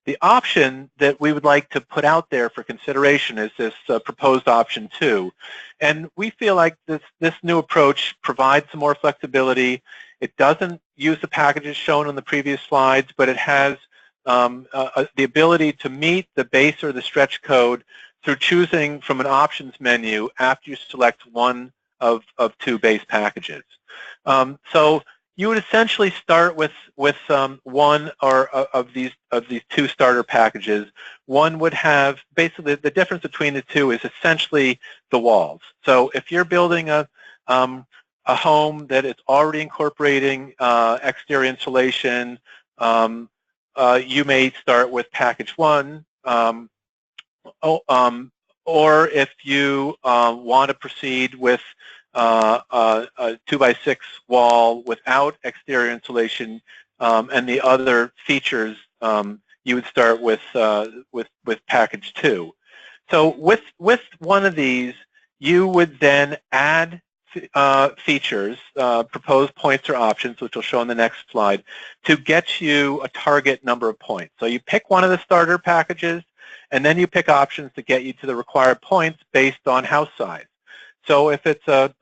The option that we would like to put out there for consideration is this proposed option 2. And we feel like this new approach provides some more flexibility. It doesn't use the packages shown on the previous slides, but it has the ability to meet the base or the stretch code through choosing from an options menu after you select one of 2 base packages. So you would essentially start with one or of these 2 starter packages. One would have basically the difference between the 2 is essentially the walls. So if you're building a home that is already incorporating exterior insulation, you may start with package 1. Or if you want to proceed with a 2x6 wall without exterior insulation and the other features, you would start with package 2. So with one of these, you would then add features, proposed points or options, which will show on the next slide, to get you a target number of points. So you pick one of the starter packages, and then you pick options to get you to the required points based on house size. So if it's a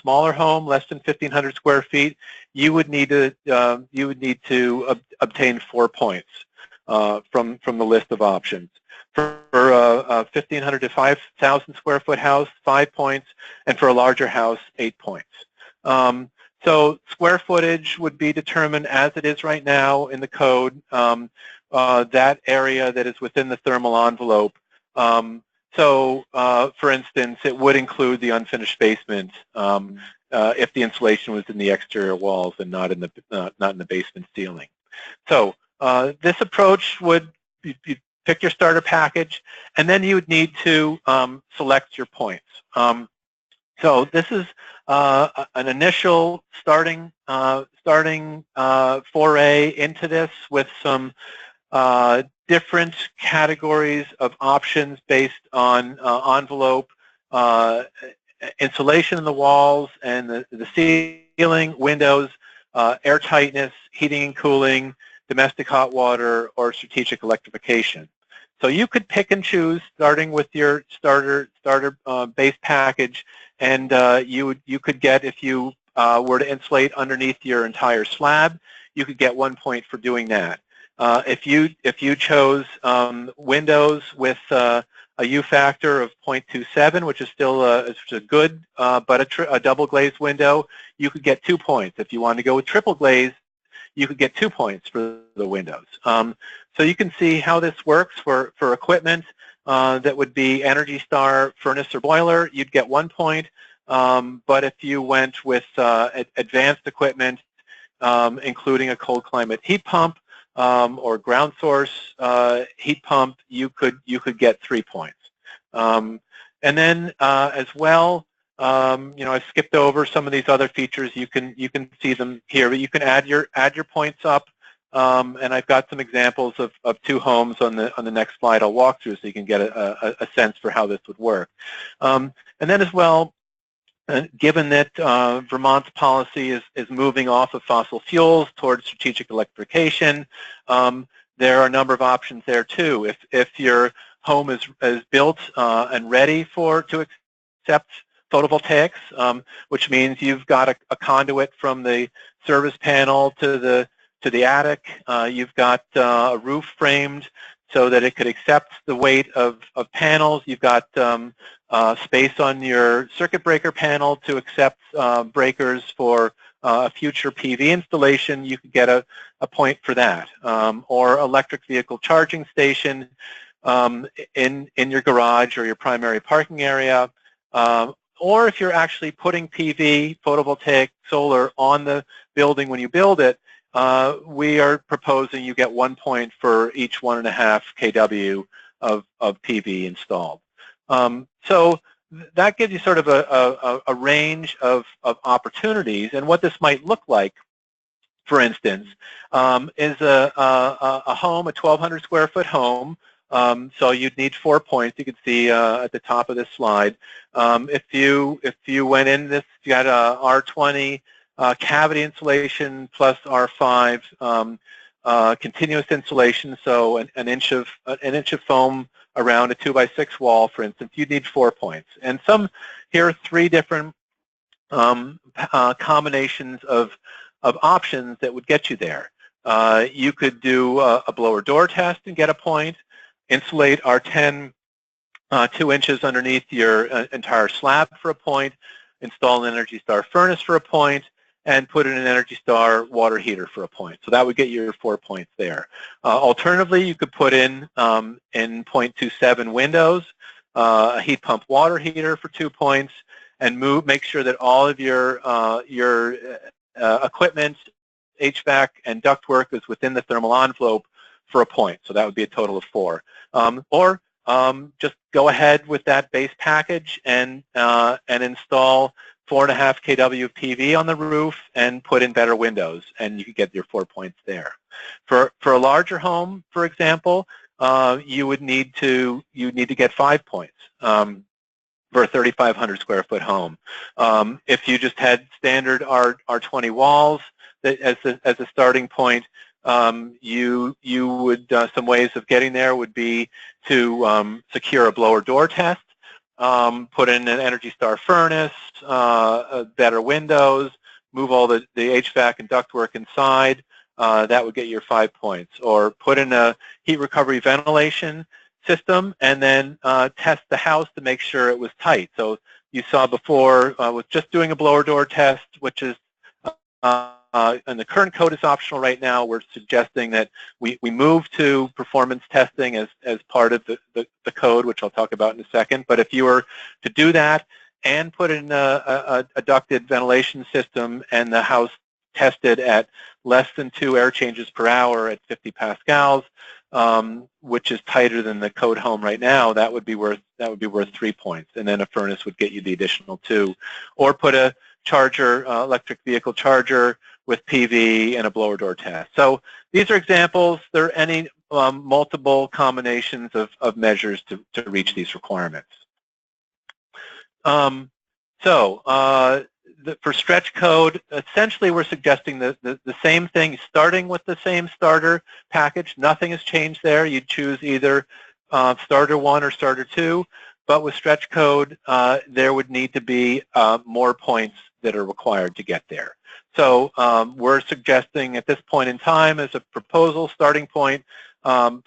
smaller home, less than 1,500 square feet, you would need to obtain 4 points from the list of options. For a 1,500 to 5,000 square foot house, 5 points, and for a larger house, 8 points. So square footage would be determined as it is right now in the code, that area that is within the thermal envelope. For instance, it would include the unfinished basement if the insulation was in the exterior walls and not in the basement ceiling. So this approach would you pick your starter package, and then you would need to select your points. So this is an initial starting foray into this with some different categories of options based on envelope, insulation in the walls and the ceiling, windows, air tightness, heating and cooling, domestic hot water, or strategic electrification. So you could pick and choose, starting with your starter base package, and you could get, if you were to insulate underneath your entire slab, you could get 1 point for doing that. If you chose windows with a U factor of 0.27, which is still a good but a double glazed window, you could get 2 points. If you want to go with triple glaze, you could get 2 points for the windows. So you can see how this works for equipment that would be Energy Star furnace or boiler. You'd get 1 point, but if you went with advanced equipment, including a cold climate heat pump or ground source heat pump, you could get 3 points. And then as well, I've skipped over some of these other features. You can see them here, but you can add your points up. And I've got some examples of 2 homes on the next slide I'll walk through, so you can get a sense for how this would work. And then as well, given that Vermont's policy is moving off of fossil fuels towards strategic electrification, there are a number of options there too. If your home is built and ready to accept photovoltaics, which means you've got a conduit from the service panel to the attic, you've got a roof framed so that it could accept the weight of panels. You've got space on your circuit breaker panel to accept breakers for a future PV installation. You could get a point for that. Or electric vehicle charging station. in your garage or your primary parking area, or if you're actually putting PV, photovoltaic solar, on the building when you build it, we are proposing you get 1 point for each 1.5 kW of PV installed. So that gives you sort of a range of opportunities, and what this might look like, for instance, is a home, a 1,200 square foot home. So you'd need 4 points. You can see at the top of this slide. If you went in this, you had a R20 cavity insulation plus R5 continuous insulation, so an inch of foam around a 2x6 wall, for instance, you'd need 4 points. And here are 3 different combinations of options that would get you there. You could do a blower door test and get a point, insulate R10 2 inches underneath your entire slab for a point, install an Energy Star furnace for a point, and put in an Energy Star water heater for a point. So that would get you your 4 points there. Alternatively, you could put in 0.27 windows, a heat pump water heater for 2 points, and make sure that all of your equipment, HVAC, and ductwork is within the thermal envelope for a point. So that would be a total of 4. Or just go ahead with that base package and install 4.5 kW of PV on the roof and put in better windows, and you could get your 4 points there. For a larger home, for example, you would need to get 5 points for a 3,500 square foot home. If you just had standard R20 walls as a starting point, you would some ways of getting there would be to secure a blower door test, put in an Energy Star furnace, better windows, move all the HVAC and ductwork inside. That would get your 5 points. Or put in a heat recovery ventilation system and then test the house to make sure it was tight. So you saw before with just doing a blower door test, which is and the current code is optional right now. We're suggesting that we move to performance testing as part of the code, which I'll talk about in a second. But if you were to do that and put in a ducted ventilation system and the house tested at less than 2 air changes per hour at 50 pascals, which is tighter than the code home right now, that would be worth 3 points, and then a furnace would get you the additional 2. Or put a charger, electric vehicle charger with PV and a blower door test. So these are examples. There are any multiple combinations of measures to reach these requirements. For stretch code, essentially we're suggesting the same thing, starting with the same starter package. Nothing has changed there. You'd choose either starter 1 or starter 2, but with stretch code, there would need to be more points that are required to get there. So we're suggesting at this point in time as a proposal starting point, 5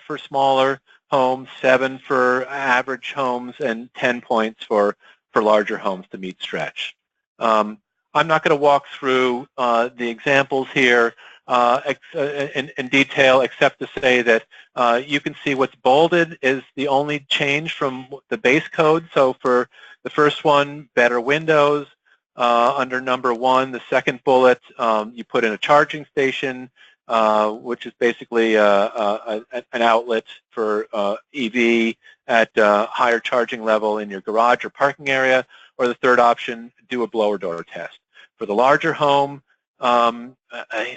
for smaller homes, 7 for average homes, and 10 points for larger homes to meet stretch. I'm not going to walk through the examples here in detail, except to say that you can see what's bolded is the only change from the base code. So for the first one, better windows. Under number 1, the second bullet, you put in a charging station, which is basically an outlet for EV at higher charging level in your garage or parking area. Or the third option, do a blower door test. For the larger home, a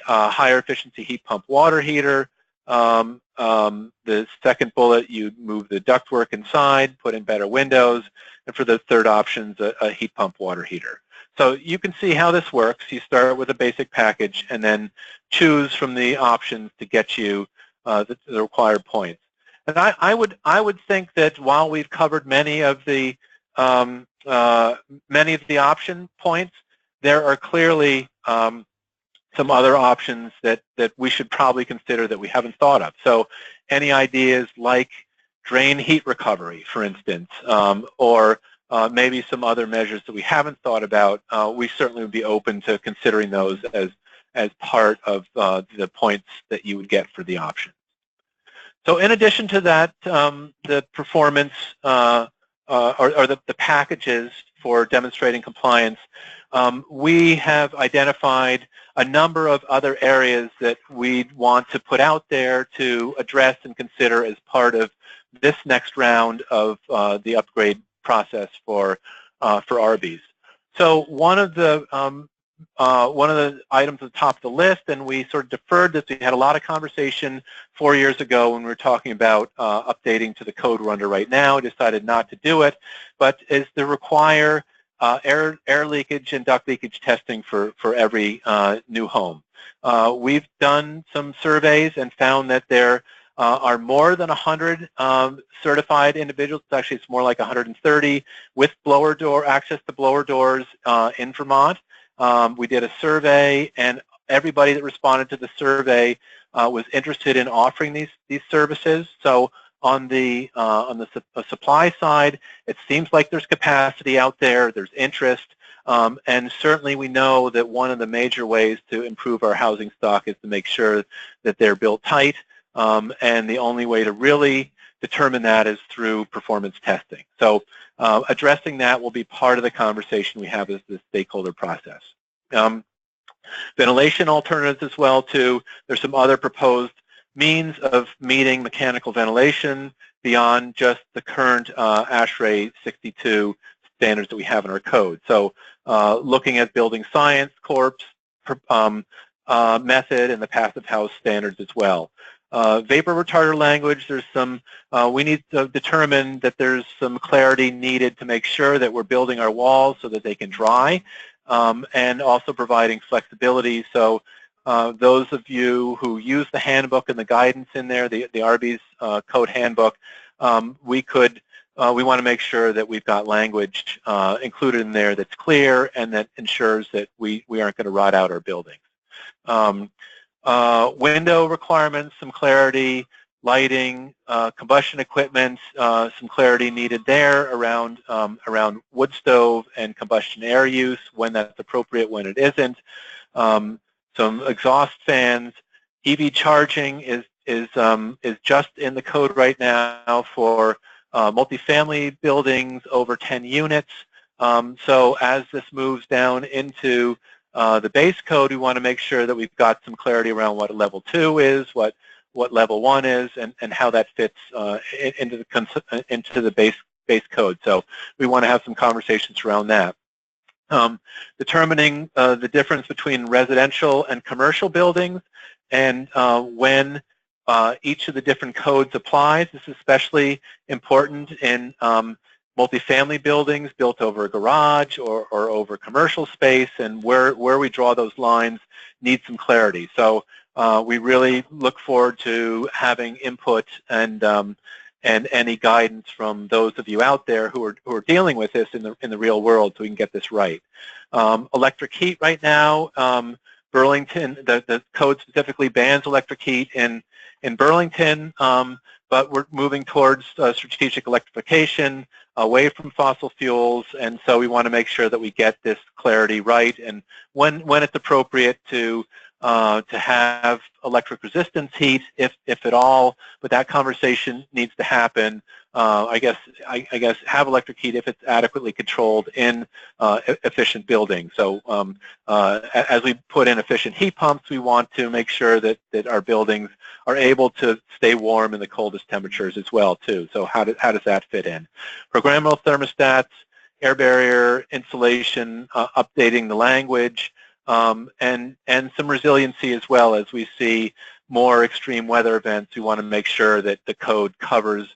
higher efficiency heat pump water heater. The second bullet, you move the ductwork inside, put in better windows. And for the third option, a heat pump water heater. So you can see how this works. You start with a basic package and then choose from the options to get you the required points. And I would think that while we've covered many of the option points, there are clearly some other options that we should probably consider that we haven't thought of. So any ideas like drain heat recovery, for instance, or maybe some other measures that we haven't thought about, we certainly would be open to considering those as part of the points that you would get for the option. So in addition to that, the performance or the packages for demonstrating compliance, we have identified a number of other areas that we'd want to put out there to address and consider as part of this next round of the upgrade process for RBs. So one of the items at the top of the list, and we sort of deferred this. We had a lot of conversation 4 years ago when we were talking about updating to the code we're under right now. Decided not to do it, but is to require air leakage and duct leakage testing for every new home. We've done some surveys and found that there are more than 100 certified individuals. Actually, it's more like 130 with blower door access to blower doors in Vermont. We did a survey, and everybody that responded to the survey was interested in offering these services. So on the supply side, it seems like there's capacity out there. There's interest, and certainly we know that one of the major ways to improve our housing stock is to make sure that they're built tight. And the only way to really determine that is through performance testing. So addressing that will be part of the conversation we have as the stakeholder process. Ventilation alternatives as well too. There's some other proposed means of meeting mechanical ventilation beyond just the current ASHRAE 62 standards that we have in our code. So looking at building science corps method and the passive house standards as well. Vapor retarder language, there's some, we need to determine that there's some clarity needed to make sure that we're building our walls so that they can dry, and also providing flexibility. So those of you who use the handbook and the guidance in there, the RB's code handbook, we want to make sure that we've got language included in there that's clear and that ensures that we aren't going to rot out our buildings. Window requirements, some clarity, lighting, combustion equipment, some clarity needed there around wood stove and combustion air use, when that's appropriate, when it isn't. Some exhaust fans. EV charging is just in the code right now for multifamily buildings over 10 units. So as this moves down into the base code, we want to make sure that we've got some clarity around what level 2 is, what level 1 is, and how that fits into the base code. So we want to have some conversations around that. Determining the difference between residential and commercial buildings, and when each of the different codes applies. This is especially important in multifamily buildings built over a garage or over commercial space, and where we draw those lines needs some clarity. So we really look forward to having input and any guidance from those of you out there who are dealing with this in the real world, so we can get this right. Electric heat right now, Burlington, the code specifically bans electric heat in Burlington, but we're moving towards strategic electrification, away from fossil fuels, and so we want to make sure that we get this clarity right, and when it's appropriate to have electric resistance heat, if at all, but that conversation needs to happen. I guess have electric heat if it's adequately controlled in efficient buildings. So as we put in efficient heat pumps, we want to make sure that our buildings are able to stay warm in the coldest temperatures as well too. So how does that fit in? Programmable thermostats, air barrier, insulation, updating the language, and some resiliency as well. As we see more extreme weather events, we want to make sure that the code covers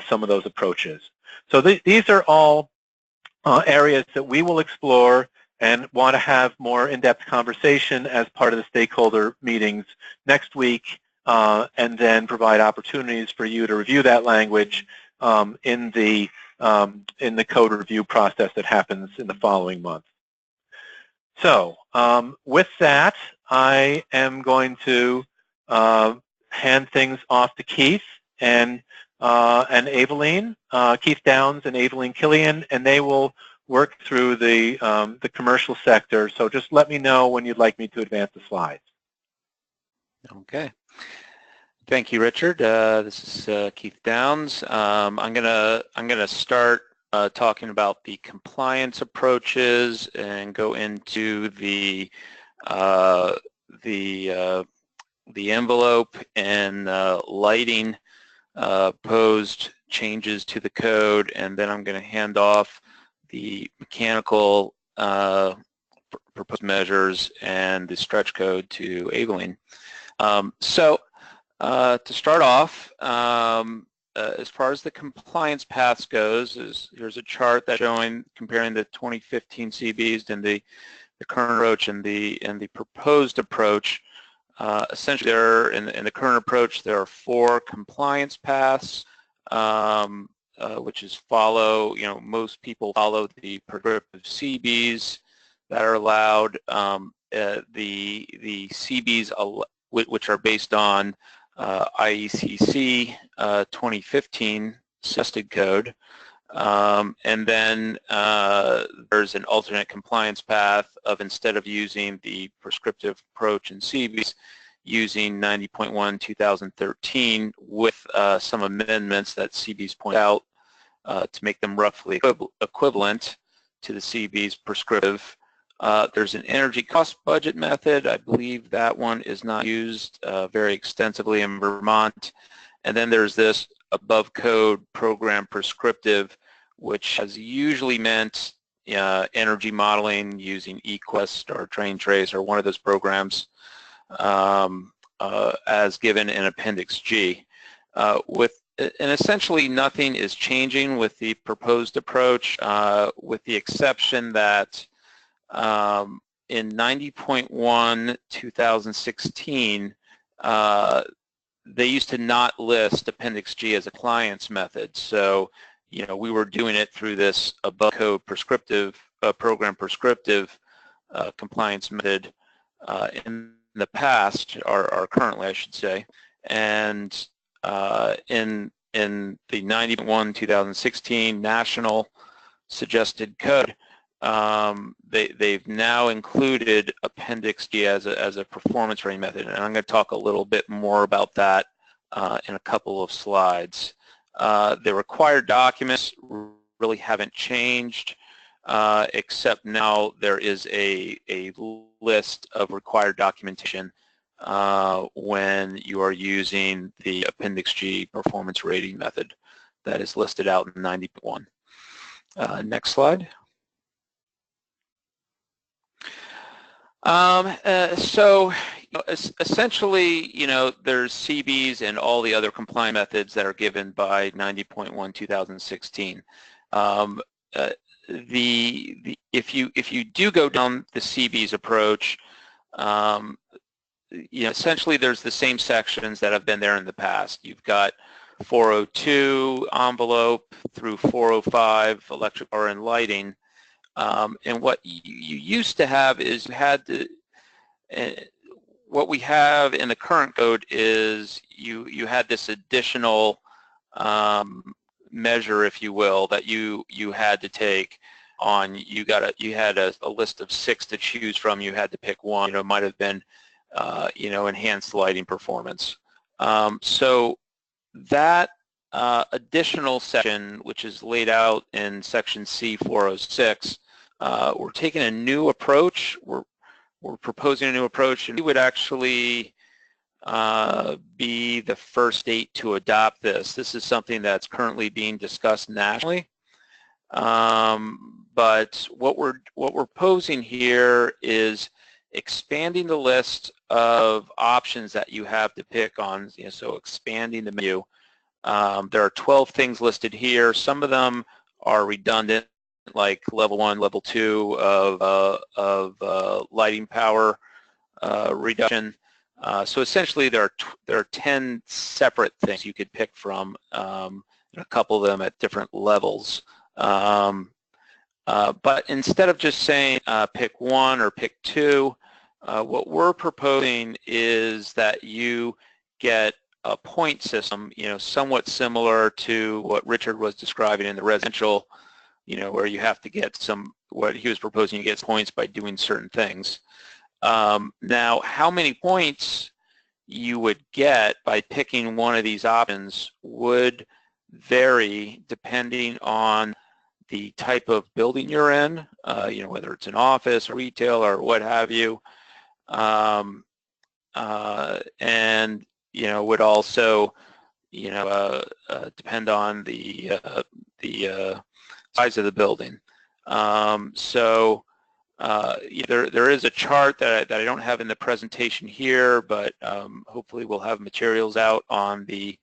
some of those approaches. So these are all areas that we will explore and want to have more in-depth conversation as part of the stakeholder meetings next week, and then provide opportunities for you to review that language in the code review process that happens in the following month. So with that, I am going to hand things off to Keith and Aveline, Keith Downs and Aveline Killian, and they will work through the commercial sector. So just let me know when you'd like me to advance the slides. Okay. Thank you, Richard. This is Keith Downs. I'm gonna start talking about the compliance approaches and go into the envelope and lighting posed changes to the code, and then I'm going to hand off the mechanical proposed measures and the stretch code to Aveline. To start off, as far as the compliance paths goes, here's a chart that's showing comparing the 2015 CBs and the current approach and the proposed approach. Essentially, in the current approach, there are 4 compliance paths, which is most people follow the prescriptive CBs that are allowed. The CBs which are based on IECC 2015 suggested code, and then there's an alternate compliance path of, instead of using the prescriptive approach in CBs, using 90.1 2013 with some amendments that CBs point out to make them roughly equivalent to the CBs prescriptive. There's an energy cost budget method. I believe that one is not used very extensively in Vermont. And then there's this above code program prescriptive, which has usually meant energy modeling using eQuest or Train Trace or one of those programs as given in Appendix G. And essentially nothing is changing with the proposed approach, with the exception that in 90.1 2016, they used to not list Appendix G as a compliance method. So, we were doing it through this above code prescriptive program prescriptive compliance method in the past, or currently, I should say. And in the 90.1 2016 national suggested code, they've now included Appendix G as a performance rating method, and I'm going to talk a little bit more about that in a couple of slides. The required documents really haven't changed, except now there is a list of required documentation when you are using the Appendix G performance rating method that is listed out in 90.1. Next slide. Essentially, there's CBs and all the other compliance methods that are given by 90.1 2016. If you do go down the CBs approach, essentially there's the same sections that have been there in the past. You've got 402 envelope through 405 electric power and lighting. And what you used to have is you had to, what we have in the current code is you had this additional measure, if you will, that you had to take on. You had a list of 6 to choose from. You had to pick one. It might have been enhanced lighting performance. So that additional section, which is laid out in section C406, we're taking a new approach. We're proposing a new approach, and we would actually be the first state to adopt this. This is something that's currently being discussed nationally. But what we're posing here is expanding the list of options that you have to pick on. So expanding the menu. There are 12 things listed here. Some of them are redundant, like level 1, level 2 of lighting power reduction. So essentially, there are 10 separate things you could pick from, and a couple of them at different levels. But instead of just saying pick 1 or pick 2, what we're proposing is that you get a point system, somewhat similar to what Richard was describing in the residential, where you have to get what he was proposing, you get points by doing certain things. Now, how many points you would get by picking one of these options would vary depending on the type of building you're in, whether it's an office or retail or what have you, and would also depend on the size of the building. There is a chart that I don't have in the presentation here, but hopefully we'll have materials out on the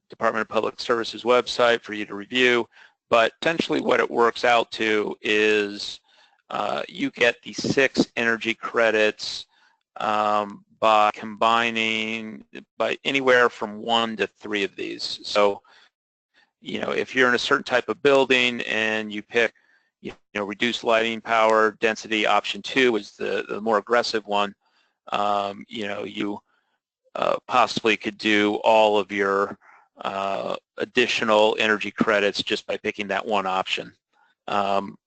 Department of Public Services website for you to review. But essentially what it works out to is you get the 6 energy credits by combining by anywhere from 1 to 3 of these. So, if you're in a certain type of building and you pick, reduced lighting power density, option 2 is the more aggressive one, you possibly could do all of your additional energy credits just by picking that one option.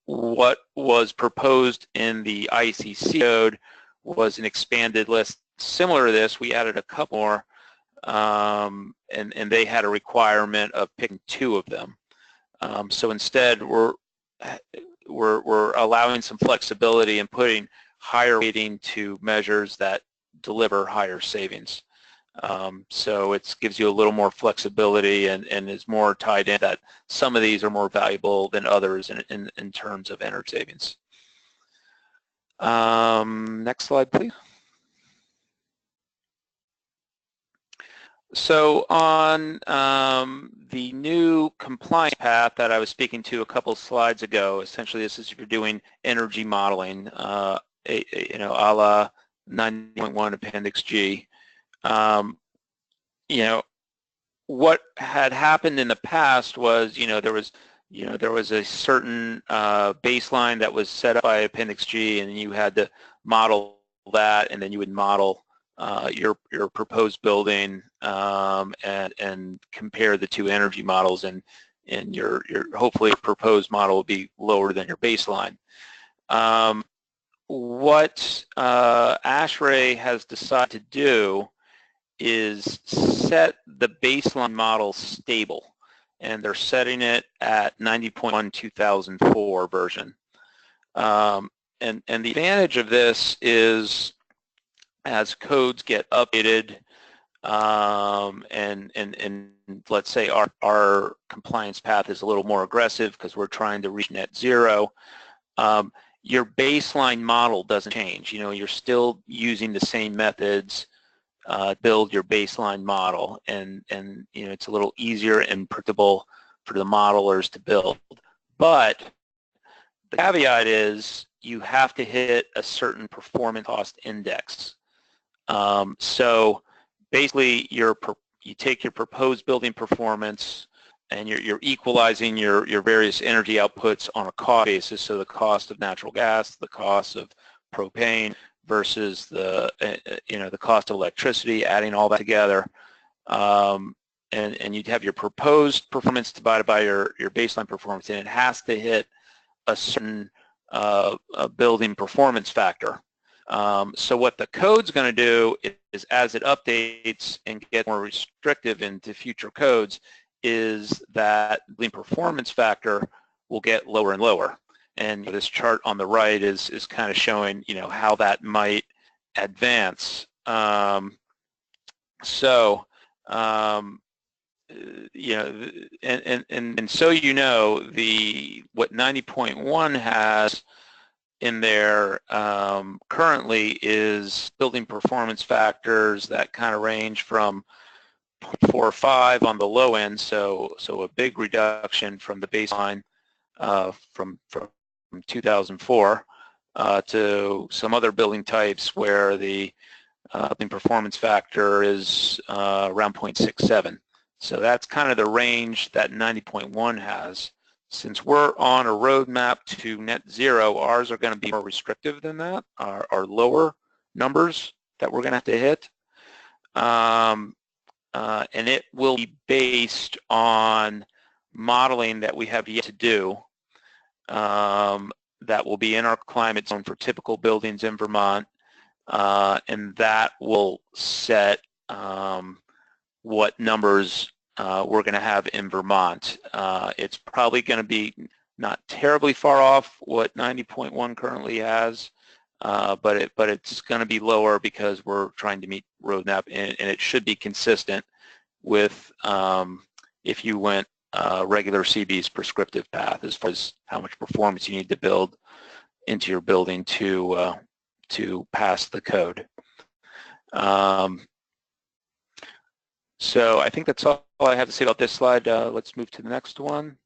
What was proposed in the IECC code was an expanded list similar to this. We added a couple more, and they had a requirement of picking 2 of them. So instead, we're allowing some flexibility and putting higher weighting to measures that deliver higher savings. So it gives you a little more flexibility and is more tied in that some of these are more valuable than others in terms of energy savings. Next slide, please. So on the new compliance path that I was speaking to a couple slides ago, essentially this is if you're doing energy modeling, a la 9.1 Appendix G. What had happened in the past was, there was a certain baseline that was set up by Appendix G, and you had to model that, and then you would model your proposed building and compare the 2 energy models, and your hopefully proposed model will be lower than your baseline. What ASHRAE has decided to do is set the baseline model stable, and they're setting it at 90.1 2004 version. And the advantage of this is as codes get updated, and let's say our compliance path is a little more aggressive because we're trying to reach net zero, your baseline model doesn't change. You're still using the same methods build your baseline model, and it's a little easier and predictable for the modelers to build. But the caveat is you have to hit a certain performance cost index. So basically you take your proposed building performance and you're equalizing your various energy outputs on a cost basis, so the cost of natural gas, the cost of propane versus the cost of electricity, adding all that together, and you'd have your proposed performance divided by your baseline performance, and it has to hit a certain building performance factor. So what the code's going to do is, as it updates and gets more restrictive into future codes, is that building performance factor will get lower and lower. And this chart on the right is kind of showing, how that might advance. And so what 90.1 has in there currently is building performance factors that kind of range from 0.4 or 5 on the low end, so a big reduction from the baseline from 2004 to some other building types where the building performance factor is around 0.67. So that's kind of the range that 90.1 has. Since we're on a roadmap to net zero, ours are going to be more restrictive than that, our lower numbers that we're going to have to hit. And it will be based on modeling that we have yet to do that will be in our climate zone for typical buildings in Vermont, and that will set what numbers we're going to have in Vermont. It's probably going to be not terribly far off what 90.1 currently has, but it's going to be lower because we're trying to meet roadmap, and it should be consistent with if you went regular CB's prescriptive path as far as how much performance you need to build into your building to pass the code. So I think that's all I have to say about this slide. Let's move to the next one.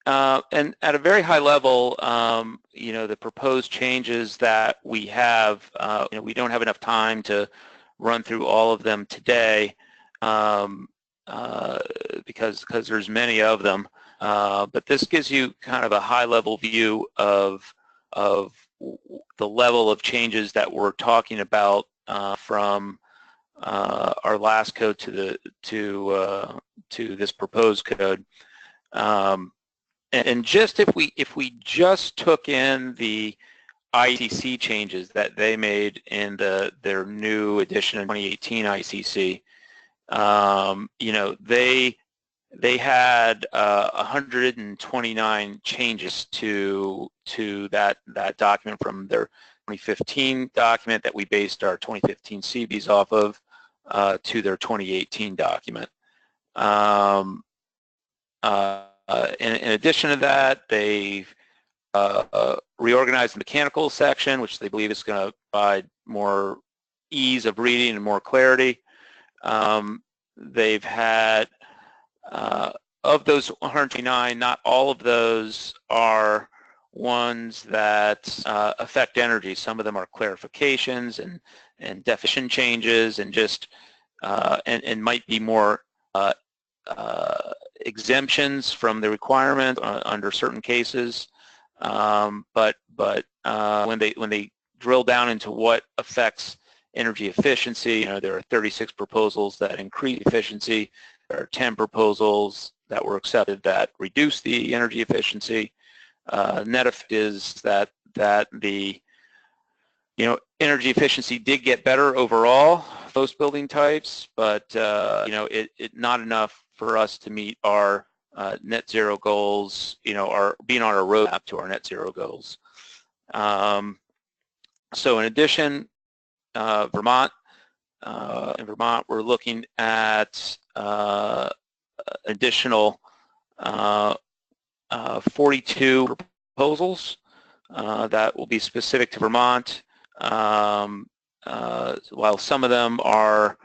And at a very high level, the proposed changes that we have, we don't have enough time to run through all of them today because there's many of them. But this gives you kind of a high-level view of the level of changes that we're talking about from our last code to this proposed code. And just if we just took in the ICC changes that they made in their new edition of 2018 ICC, they had 129 changes to that document from their 2015 document that we based our 2015 CBs off of to their 2018 document. In addition to that, they've reorganized the mechanical section, which they believe is going to provide more ease of reading and more clarity. They've had, of those 129, not all of those are ones that affect energy. Some of them are clarifications and definition changes and just and might be more exemptions from the requirement under certain cases. But when they drill down into what affects energy efficiency, there are 36 proposals that increase efficiency. There are 10 proposals that were accepted that reduce the energy efficiency. Net effect is that the energy efficiency did get better overall, most building types, but it not enough for us to meet our net zero goals, our being on a roadmap to our net zero goals. So in addition, Vermont, in Vermont, we're looking at additional 42 proposals that will be specific to Vermont. While some of them are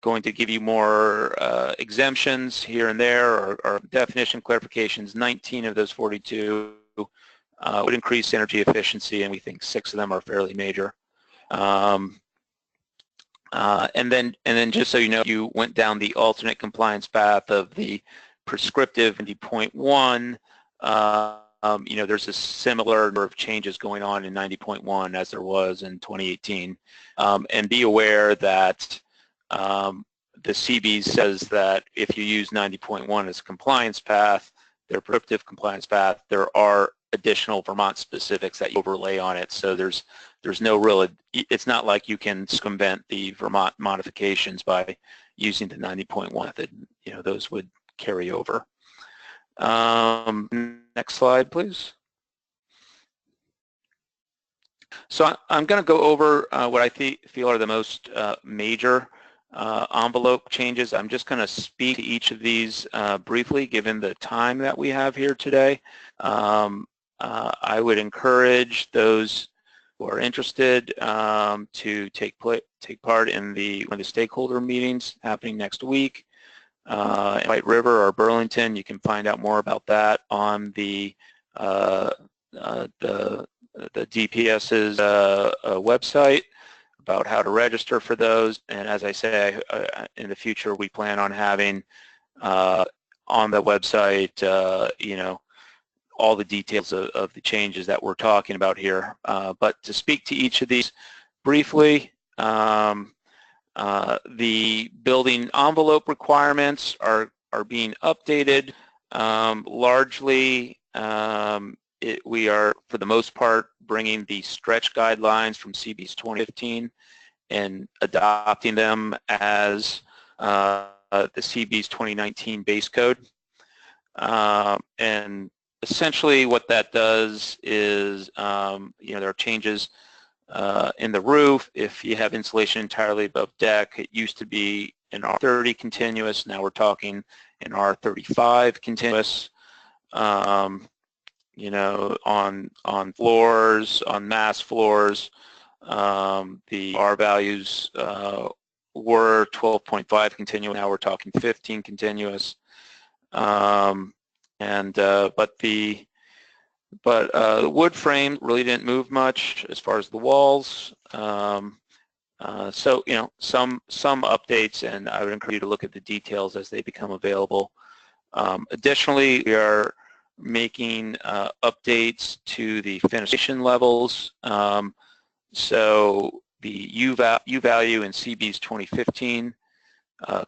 going to give you more exemptions here and there or definition clarifications, 19 of those 42 would increase energy efficiency, and we think 6 of them are fairly major. And then just so you know, you went down the alternate compliance path of the prescriptive 90.1. There's a similar number of changes going on in 90.1 as there was in 2018. And be aware that the CB says that if you use 90.1 as a compliance path, their prescriptive compliance path, there are additional Vermont specifics that you overlay on it. So there's no real, it's not like you can circumvent the Vermont modifications by using the 90.1 method. Those would carry over. Next slide, please. So I'm going to go over what I feel are the most major envelope changes. I'm just going to speak to each of these briefly, given the time that we have here today. I would encourage those who are interested to take part in one of the stakeholder meetings happening next week. In White River or Burlington. You can find out more about that on the DPS's website about how to register for those. And as I say, in the future we plan on having on the website, all the details of the changes that we're talking about here. But to speak to each of these briefly, the building envelope requirements are being updated. Largely, we are, for the most part, bringing the stretch guidelines from CB's 2015 and adopting them as the CB's 2019 base code. And essentially what that does is, there are changes in the roof. If you have insulation entirely above deck, it used to be an R30 continuous. Now we're talking an R35 continuous. On floors, on mass floors, the R values were 12.5 continuous. Now we're talking 15 continuous. But the wood frame really didn't move much as far as the walls. So some updates, and I would encourage you to look at the details as they become available. Additionally, we are making updates to the fenestration levels. So the U value in CB's 2015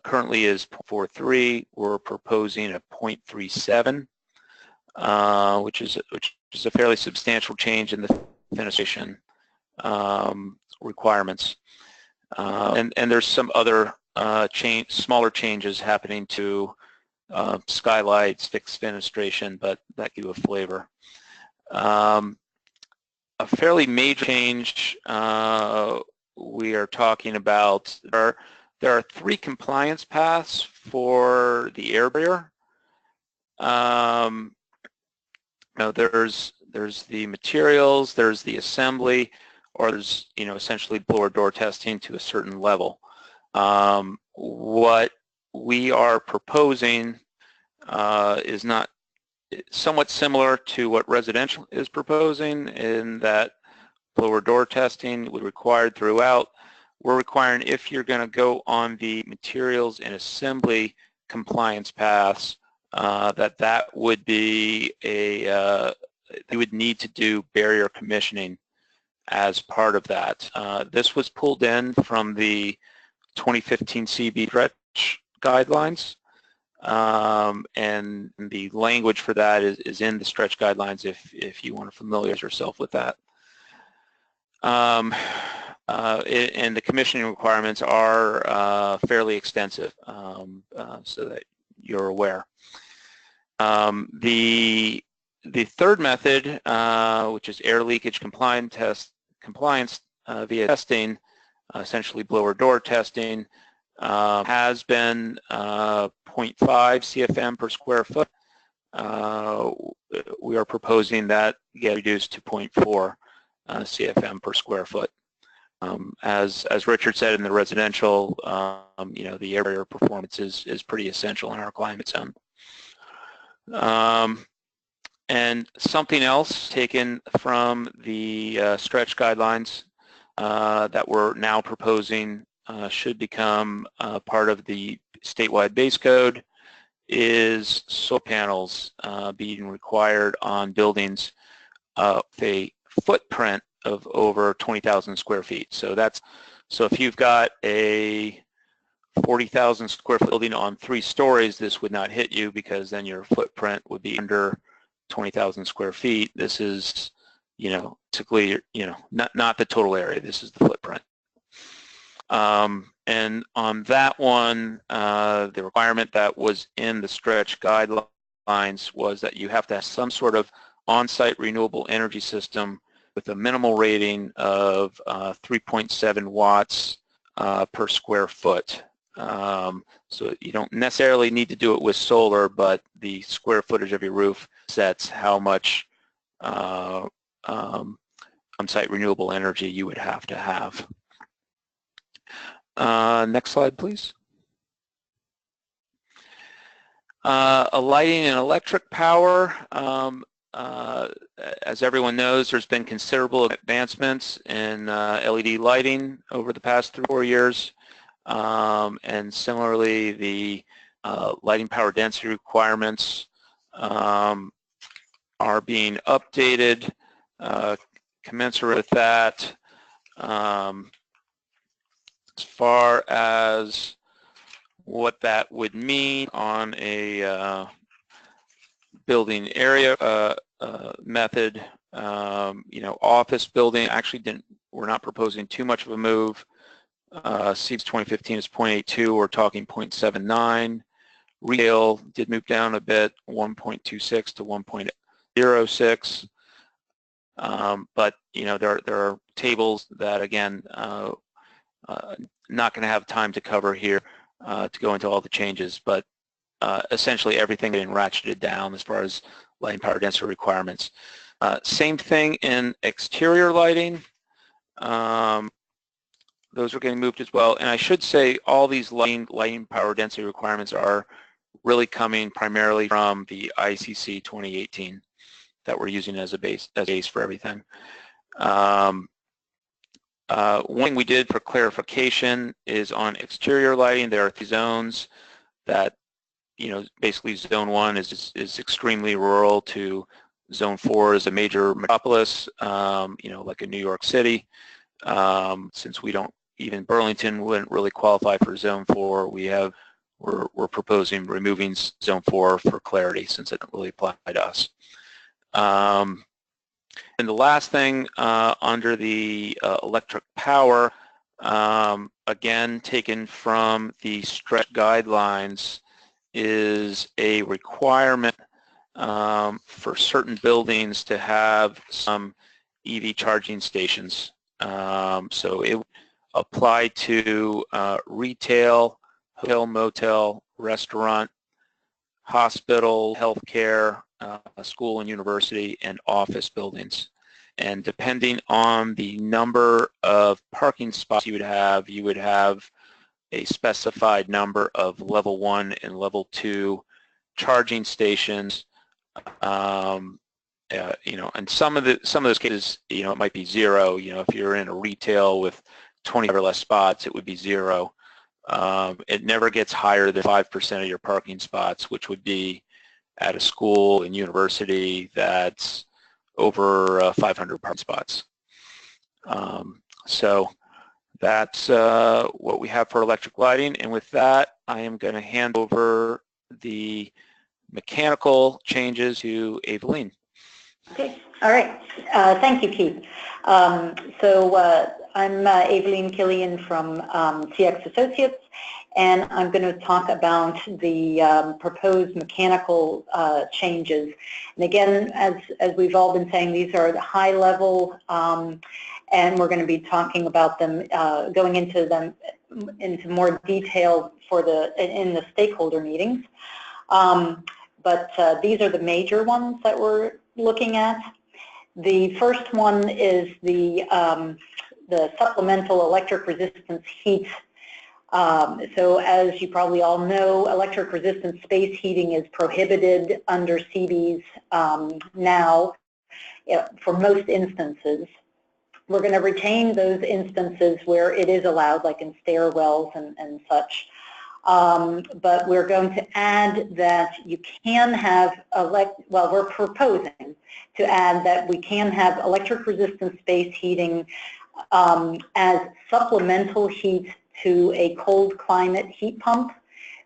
currently is 0.43. We're proposing a 0.37, which is a fairly substantial change in the fenestration requirements. And there's some other smaller changes happening to skylights, fixed fenestration, but that gives you a flavor. A fairly major change we are talking about, there are 3 compliance paths for the air barrier. There's the materials, there's the assembly, or there's essentially blower door testing to a certain level. What we are proposing is somewhat similar to what residential is proposing, in that blower door testing would be required throughout. We're requiring, if you're going to go on the materials and assembly compliance paths, that would be you would need to do barrier commissioning as part of that. This was pulled in from the 2015 CB stretch guidelines, and the language for that is in the stretch guidelines if you want to familiarize yourself with that. And the commissioning requirements are fairly extensive, so that you're aware. The third method, which is air leakage compliance via testing, essentially blower door testing, has been 0.5 CFM per square foot. We are proposing that get reduced to 0.4 CFM per square foot. As Richard said, in the residential, the air barrier performance is pretty essential in our climate zone. And something else taken from the stretch guidelines that we're now proposing should become part of the statewide base code is solar panels being required on buildings with a footprint of over 20,000 square feet. So if you've got a 40,000 square foot building on 3 stories, this would not hit you, because then your footprint would be under 20,000 square feet. This is, typically, not the total area. This is the footprint. And on that one, the requirement that was in the stretch guidelines was that you have to have some sort of on-site renewable energy system with a minimal rating of 3.7 watts per square foot. So you don't necessarily need to do it with solar, but the square footage of your roof sets how much on-site renewable energy you would have to have. Next slide, please. Lighting and electric power. As everyone knows, there's been considerable advancements in LED lighting over the past 3 or 4 years. And similarly, the lighting power density requirements are being updated commensurate with that. As far as what that would mean on a building area method. Office building actually we're not proposing too much of a move. Seeds 2015 is 0.82. We're talking 0.79. Retail did move down a bit, 1.26 to 1.06. But there are tables that, again, not going to have time to cover here to go into all the changes. But essentially everything getting ratcheted down as far as lighting power density requirements. Same thing in exterior lighting. Those are getting moved as well. And I should say all these lighting power density requirements are really coming primarily from the ICC 2018 that we're using as a base for everything. One thing we did for clarification is on exterior lighting. There are 3 zones that, basically zone 1 is extremely rural to zone 4 is a major metropolis, like in New York City. Since we don't, even Burlington wouldn't really qualify for zone 4, we're proposing removing zone 4 for clarity since it doesn't really apply to us. And the last thing under the electric power, again taken from the stretch guidelines, is a requirement for certain buildings to have some EV charging stations. So it would apply to retail, hotel, motel, restaurant, hospital, healthcare, school and university, and office buildings. And depending on the number of parking spots you would have a specified number of level 1 and level 2 charging stations. And some of those cases, it might be 0. If you're in a retail with 20 or less spots, it would be 0. It never gets higher than 5% of your parking spots, which would be at a school and university that's over 500 parking spots. So that's what we have for electric lighting. And with that, I am going to hand over the mechanical changes to Eveline. Okay. All right. Thank you, Keith. I'm Eveline Killian from CX Associates, and I'm going to talk about the proposed mechanical changes. And again, as we've all been saying, these are at a high level, and we're going to be talking about them, going into them into more detail in the stakeholder meetings. But these are the major ones that we're looking at. The first one is the supplemental electric resistance heat. So as you probably all know, electric resistance space heating is prohibited under CBs now for most instances. We're going to retain those instances where it is allowed, like in stairwells and such. But we're going to add that you can have, we're proposing to add that we can have electric resistance space heating as supplemental heat to a cold climate heat pump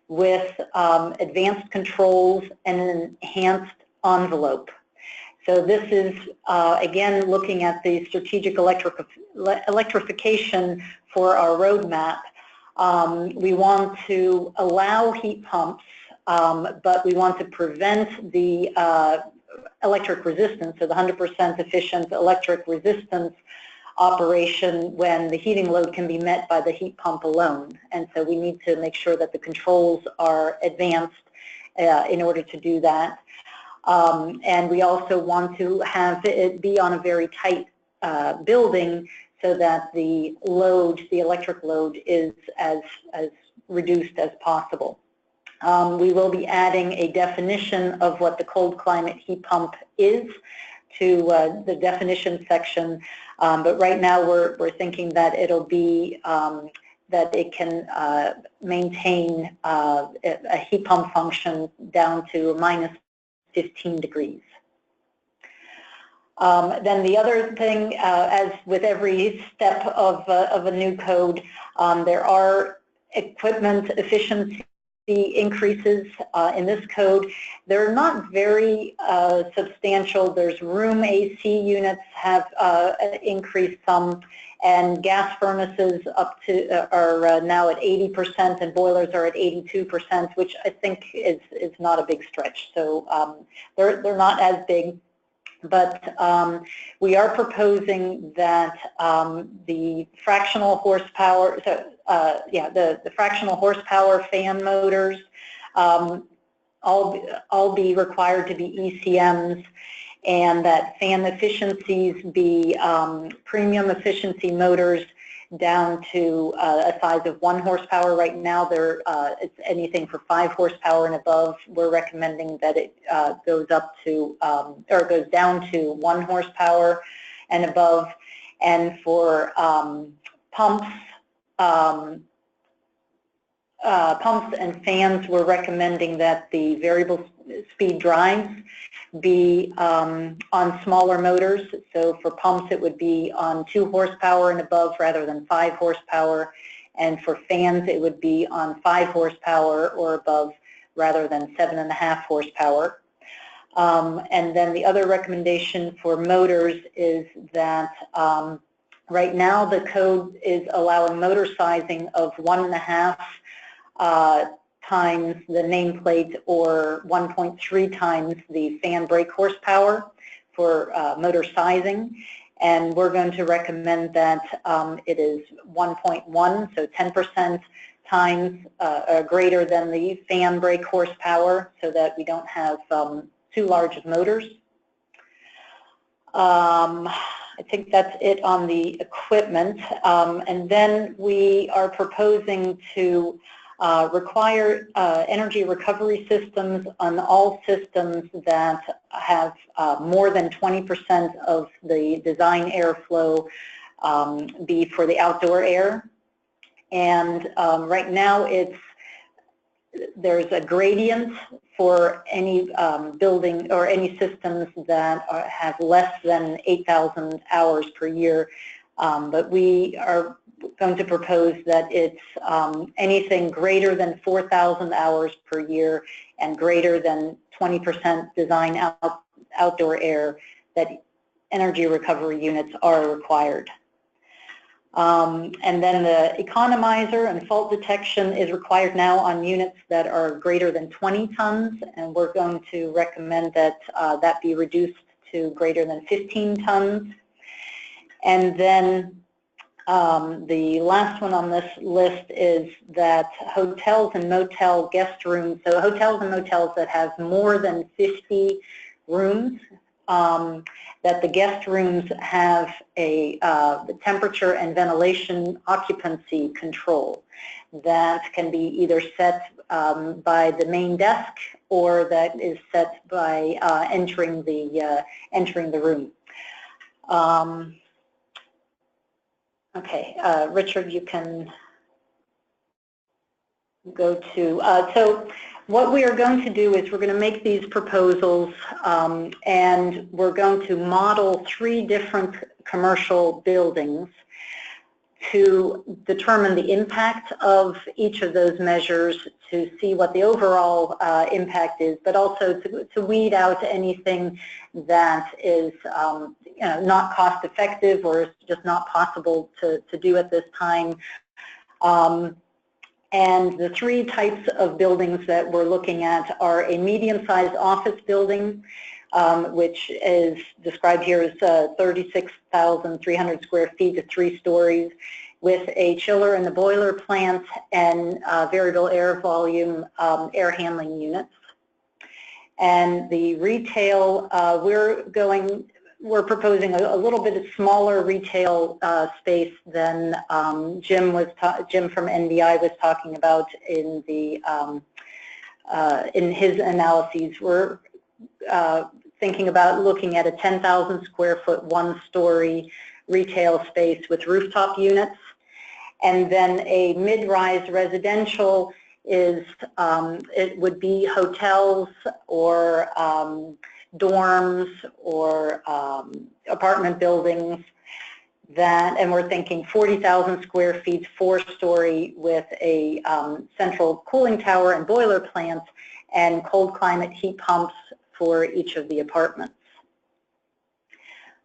with advanced controls and an enhanced envelope. So this is, again, looking at the strategic electrification for our roadmap. We want to allow heat pumps, but we want to prevent the electric resistance, so the 100% efficient electric resistance operation when the heating load can be met by the heat pump alone. And so we need to make sure that the controls are advanced in order to do that. And we also want to have it be on a very tight building so that the load, the electric load, is as reduced as possible. We will be adding a definition of what the cold climate heat pump is to the definition section, but right now we're thinking that it'll be that it can maintain a heat pump function down to minus 15 degrees. Then the other thing, as with every step of a new code, there are equipment efficiency the increases in this code. They're not very substantial. There's room AC units have increased some, and gas furnaces up to are now at 80%, and boilers are at 82%, which I think is not a big stretch. So they're not as big. But we are proposing that the fractional horsepower, the fractional horsepower fan motors all be required to be ECMs, and that fan efficiencies be premium efficiency motors down to a size of 1 horsepower. Right now, it's anything for 5 horsepower and above. We're recommending that it goes up to, or goes down to 1 horsepower and above. And for pumps and fans, we're recommending that the variable speed drives be on smaller motors. So for pumps, it would be on 2 horsepower and above rather than 5 horsepower. And for fans, it would be on 5 horsepower or above rather than 7.5 horsepower. And then the other recommendation for motors is that right now the code is allowing motor sizing of 1.5 times the nameplate or 1.3 times the fan brake horsepower for motor sizing. And we're going to recommend that it is 1.1, so 10% times greater than the fan brake horsepower, so that we don't have too large of motors. I think that's it on the equipment. And then we are proposing to require energy recovery systems on all systems that have more than 20% of the design airflow be for the outdoor air. And right now there's a gradient for any building or any systems that have less than 8,000 hours per year. But we are going to propose that it's anything greater than 4,000 hours per year and greater than 20% design outdoor air, that energy recovery units are required. And then the economizer and fault detection is required now on units that are greater than 20 tons, and we're going to recommend that that be reduced to greater than 15 tons. And then the last one on this list is that hotels and motel guest rooms, so hotels and motels that have more than 50 rooms, that the guest rooms have a the temperature and ventilation occupancy control that can be either set by the main desk or that is set by entering the room. Okay, Richard, you can go to, so what we are going to do is we're going to make these proposals and we're going to model 3 different commercial buildings to determine the impact of each of those measures, to see what the overall impact is, but also to weed out anything that is not cost effective or is just not possible to do at this time. And the 3 types of buildings that we're looking at are a medium-sized office building, which is described here as 36,300 square feet to 3 stories, with a chiller and a boiler plant and variable air volume air handling units. And the retail, we're proposing a little bit of smaller retail space than Jim from NBI was talking about in his analyses. We're thinking about looking at a 10,000 square foot 1-story retail space with rooftop units, and then a mid-rise residential is it would be hotels or dorms or apartment buildings that, and we're thinking 40,000 square feet, 4-story with a central cooling tower and boiler plants and cold climate heat pumps for each of the apartments.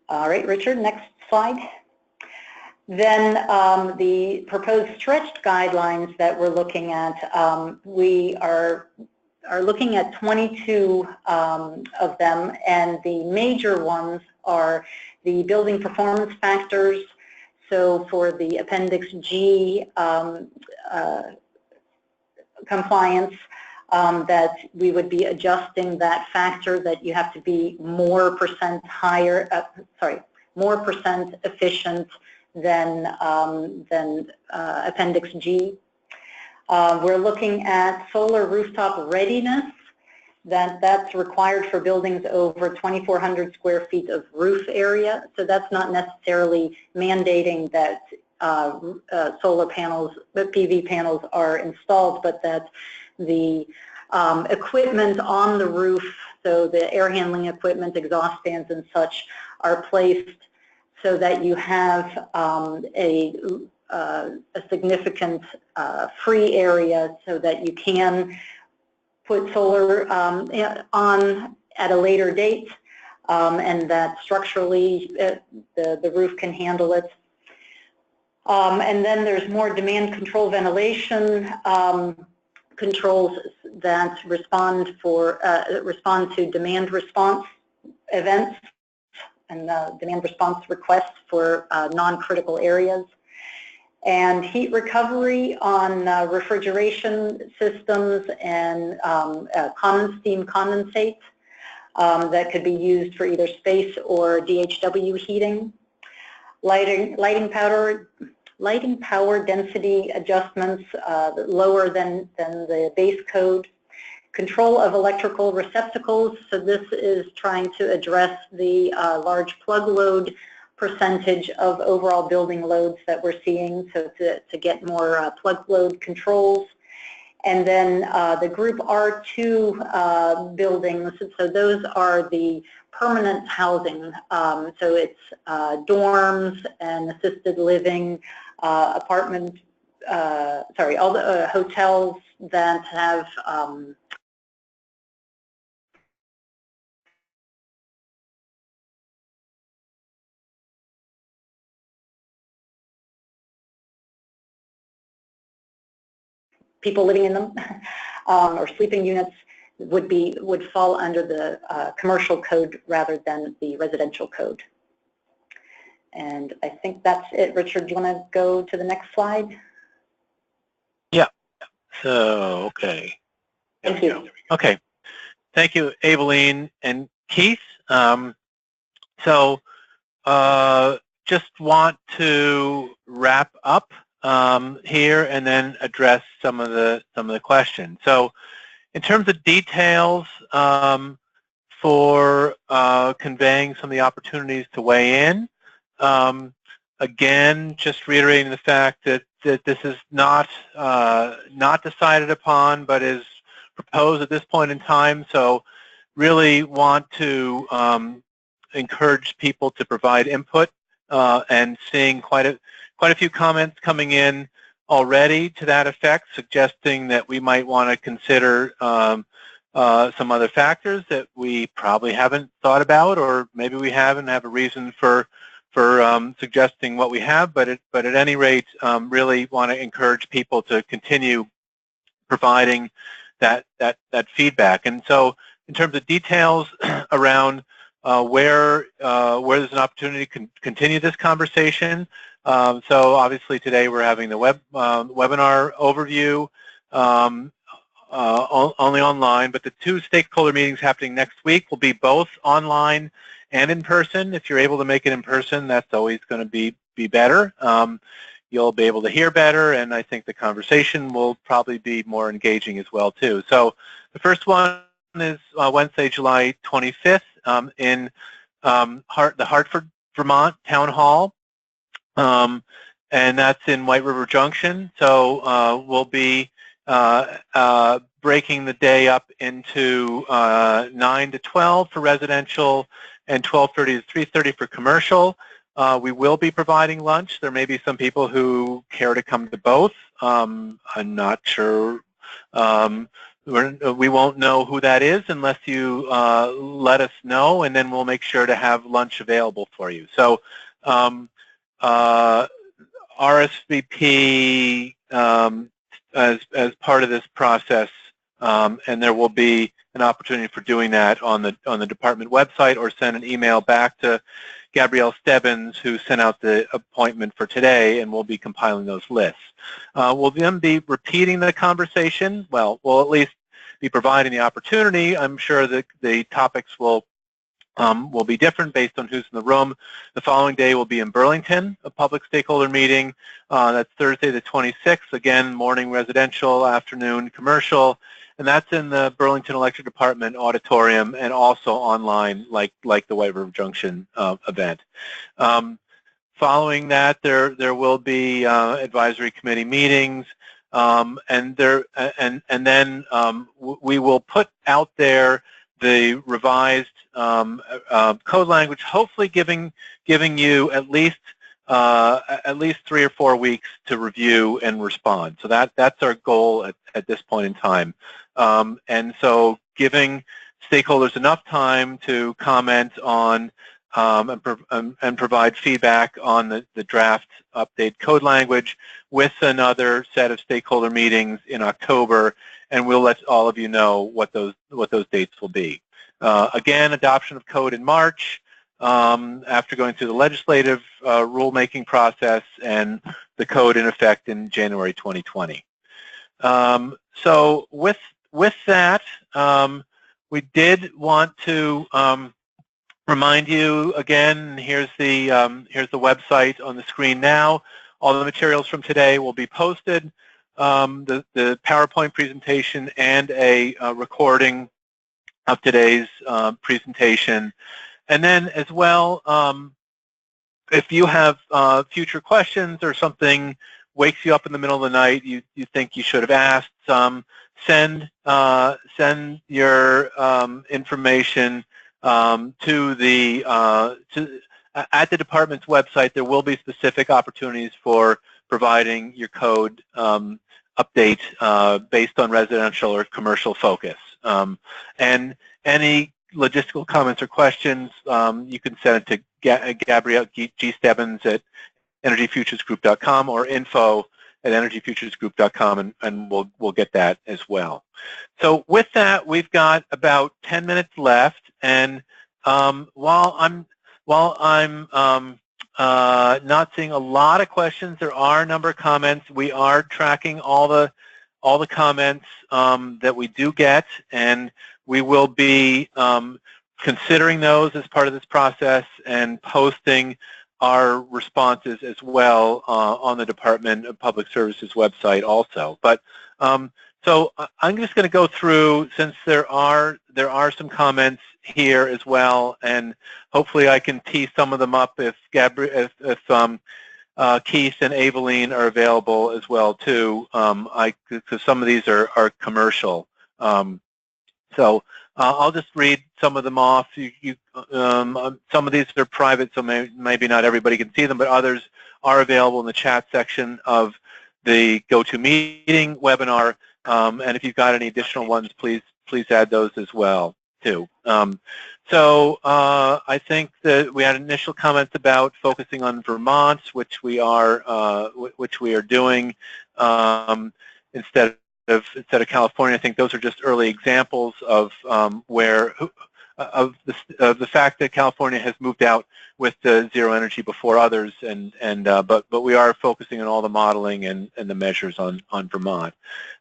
All right, Richard, next slide. Then the proposed stretched guidelines that we're looking at, we are looking at 22 of them, and the major ones are the building performance factors. So for the Appendix G compliance, that we would be adjusting that factor that you have to be more percent higher, more percent efficient than Appendix G. We're looking at solar rooftop readiness. That's required for buildings over 2,400 square feet of roof area. So that's not necessarily mandating that solar panels, PV panels are installed, but that the equipment on the roof, so the air handling equipment, exhaust fans and such, are placed so that you have a significant free area so that you can put solar on at a later date, and that structurally the roof can handle it. And then there's more demand control ventilation controls that respond to demand response events and demand response requests for non-critical areas. And heat recovery on refrigeration systems and steam condensate that could be used for either space or DHW heating. Lighting power density adjustments lower than the base code. Control of electrical receptacles, so this is trying to address the large plug load percentage of overall building loads that we're seeing, so to get more plug load controls. And then the group R2 buildings, so those are the permanent housing. So it's dorms and assisted living, all the hotels that have people living in them, or sleeping units would fall under the commercial code rather than the residential code. And I think that's it. Richard, do you want to go to the next slide? Yeah. So, okay. Thank you. Okay. Thank you, Aveline and Keith. Just want to wrap up here and then address some of the questions. So, in terms of details for conveying some of the opportunities to weigh in, again, just reiterating the fact that this is not decided upon, but is proposed at this point in time. So, really want to encourage people to provide input, and seeing quite a few comments coming in already to that effect, suggesting that we might want to consider some other factors that we probably haven't thought about, or maybe we haven't have a reason for suggesting what we have. But at any rate, really want to encourage people to continue providing that feedback. And so, in terms of details around where there's an opportunity to continue this conversation. So obviously today we're having the webinar overview only online, but the 2 stakeholder meetings happening next week will be both online and in person. If you're able to make it in person, that's always going to be better. You'll be able to hear better, and I think the conversation will probably be more engaging as well too. So the first one is Wednesday, July 25th in the Hartford, Vermont Town Hall. And that's in White River Junction. So we'll be breaking the day up into 9 to 12 for residential and 12:30 to 3:30 for commercial. We will be providing lunch. There may be some people who care to come to both. I'm not sure. We won't know who that is unless you let us know, and then we'll make sure to have lunch available for you. So RSVP as part of this process, and there will be an opportunity for doing that on the department website, or send an email back to Gabrielle Stebbins, who sent out the appointment for today, and we'll be compiling those lists. We'll then be repeating the conversation. Well, we'll at least be providing the opportunity. I'm sure that the topics will be different based on who's in the room. The following day will be in Burlington, a public stakeholder meeting. That's Thursday the 26th. Again, morning residential, afternoon commercial, and that's in the Burlington Electric Department auditorium, and also online, like the White River Junction event. Following that, there will be advisory committee meetings, and then we will put out there the revised code language, hopefully giving you at least 3 or 4 weeks to review and respond. So that's our goal at this point in time, and so giving stakeholders enough time to comment on and provide feedback on the draft update code language, with another set of stakeholder meetings in October, and we'll let all of you know what those dates will be. Again, adoption of code in March, after going through the legislative rulemaking process, and the code in effect in January 2020. So with that, we did want to remind you again. Here's the website on the screen now. All the materials from today will be posted. The PowerPoint presentation and a recording of today's presentation. And then as well, if you have future questions, or something wakes you up in the middle of the night you think you should have asked, send your information at the department's website. There will be specific opportunities for providing your code update based on residential or commercial focus. And any logistical comments or questions, you can send it to Gabrielle G. Stebbins at energyfuturesgroup.com, or info@energyfuturesgroup.com, and we'll get that as well. So with that, we've got about 10 minutes left, and while I'm not seeing a lot of questions, there are a number of comments. We are tracking all the comments that we do get, and we will be considering those as part of this process, and posting our responses as well on the Department of Public Services website also. But so I'm just going to go through, since there are some comments here as well, and hopefully I can tee some of them up if Keith and Aveline are available as well too, because some of these are commercial. So I'll just read some of them off. Some of these are private, so maybe not everybody can see them, but others are available in the chat section of the GoToMeeting webinar. And if you've got any additional ones, please add those as well too. So I think that we had initial comments about focusing on Vermont, which we are doing instead of California. I think those are just early examples of the fact that California has moved out with the zero energy before others, but we are focusing on all the modeling and the measures on Vermont.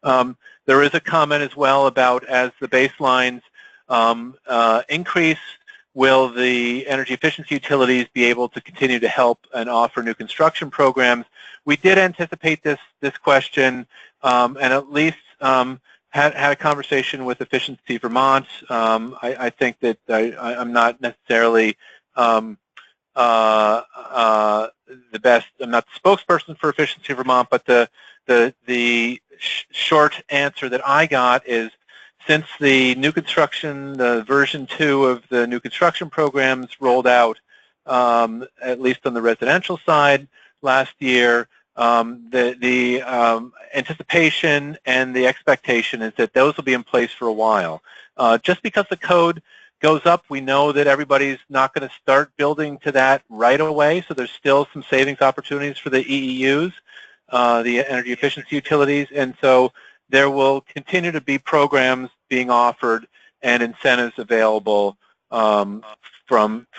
There is a comment as well about, as the baselines increase, will the energy efficiency utilities be able to continue to help and offer new construction programs? We did anticipate this question, and at least had a conversation with Efficiency Vermont. I think that I'm not necessarily the best. I'm not the spokesperson for Efficiency Vermont, but the short answer that I got is, since the new construction, the version 2 of the new construction programs rolled out at least on the residential side last year. The anticipation and the expectation is that those will be in place for a while. Just because the code goes up, we know that everybody's not going to start building to that right away, so there's still some savings opportunities for the EEUs, the energy efficiency utilities, and so there will continue to be programs being offered and incentives available from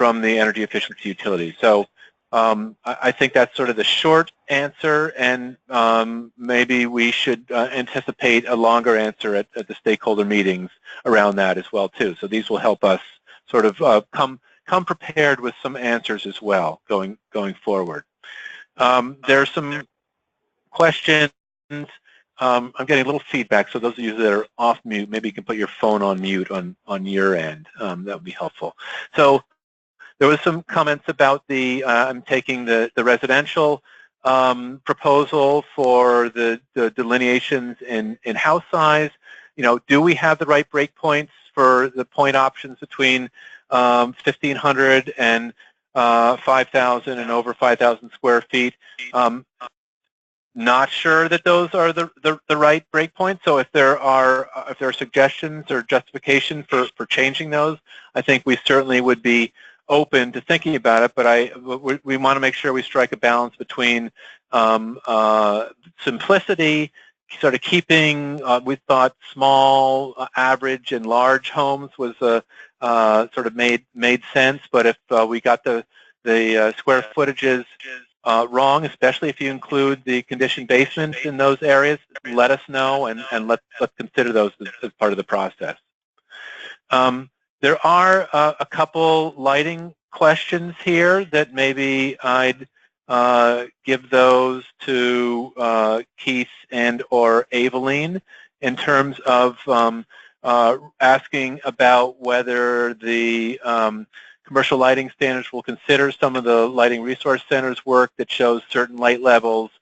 the energy efficiency utilities. So I think that's sort of the short answer, and maybe we should anticipate a longer answer at the stakeholder meetings around that as well too. So these will help us sort of come prepared with some answers as well going forward. There's some questions. I'm getting a little feedback, so those of you that are off mute, maybe you can put your phone on mute on your end. That would be helpful. So there was some comments about the, I'm taking the residential proposal for the delineations in house size. You know, do we have the right breakpoints for the point options between 1,500 and 5,000 and over 5,000 square feet? Not sure that those are the right breakpoints. So if there are suggestions or justification for changing those, I think we certainly would be open to thinking about it. But we want to make sure we strike a balance between simplicity, sort of keeping. We thought small, average, and large homes was sort of made sense. But if we got the square footages wrong, especially if you include the conditioned basements in those areas, let us know, and let's consider those as part of the process. There are a couple lighting questions here that maybe I'd give those to Keith and or Aveline in terms of asking about whether the commercial lighting standards will consider some of the Lighting Resource Center's work that shows certain light levels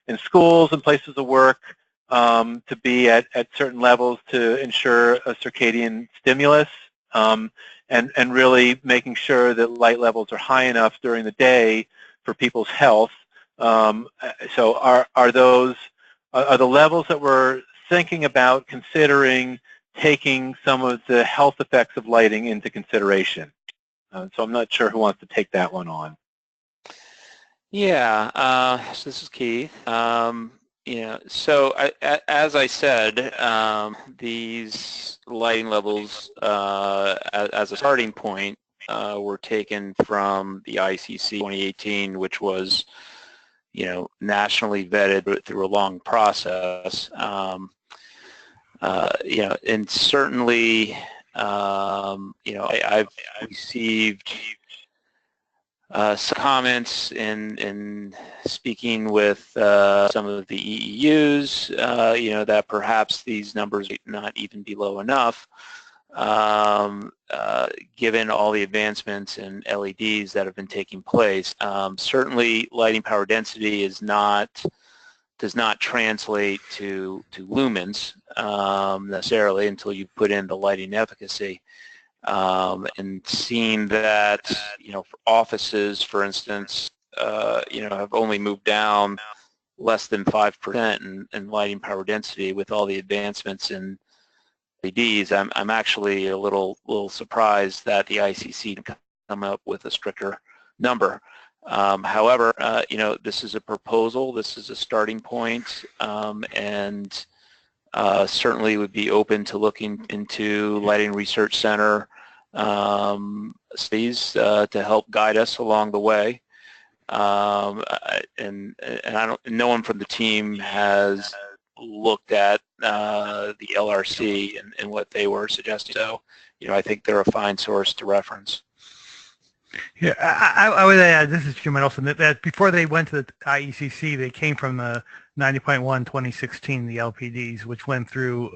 in schools and places of work to be at certain levels to ensure a circadian stimulus, and really making sure that light levels are high enough during the day for people's health. So are the levels that we're thinking about considering taking some of the health effects of lighting into consideration? So I'm not sure who wants to take that one on. Yeah, so this is Keith. So as I said, these lighting levels as a starting point were taken from the ICC 2018, which was, nationally vetted through a long process. And certainly, I've received some comments in speaking with some of the EEUs, that perhaps these numbers might not even be low enough, given all the advancements in LEDs that have been taking place. Certainly, lighting power density does not translate to lumens necessarily until you put in the lighting efficacy. And seeing that, for offices, for instance, have only moved down less than 5% in lighting power density with all the advancements in LEDs, I'm actually a little surprised that the ICC didn't come up with a stricter number. However, this is a proposal, this is a starting point, and certainly would be open to looking into Lighting Research Center studies to help guide us along the way. And no one from the team has looked at the LRC and what they were suggesting. So, I think they're a fine source to reference. Yeah, I would add, this is Jim Edelson, that before they went to the IECC, they came from the 90.1 2016, the LPDs, which went through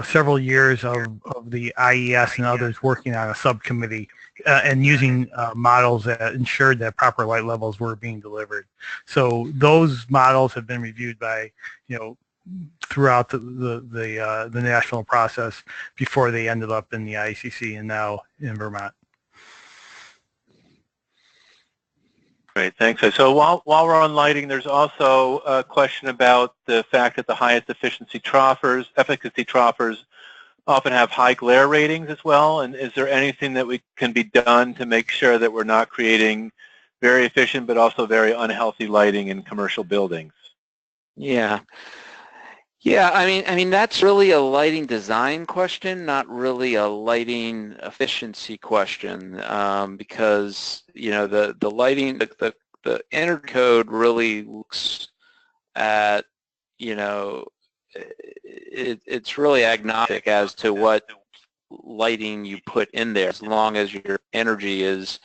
several years of the IES and others working on a subcommittee and using models that ensured that proper light levels were being delivered. So those models have been reviewed by throughout the national process before they ended up in the IECC and now in Vermont. Great, thanks. So while we're on lighting, there's also a question about the fact that the highest efficiency efficacy troughers often have high glare ratings as well. And is there anything that can be done to make sure that we're not creating very efficient but also very unhealthy lighting in commercial buildings? Yeah. Yeah, I mean that's really a lighting design question, not really a lighting efficiency question, because the lighting, the energy code really looks at it's really agnostic as to what lighting you put in there, as long as your energy is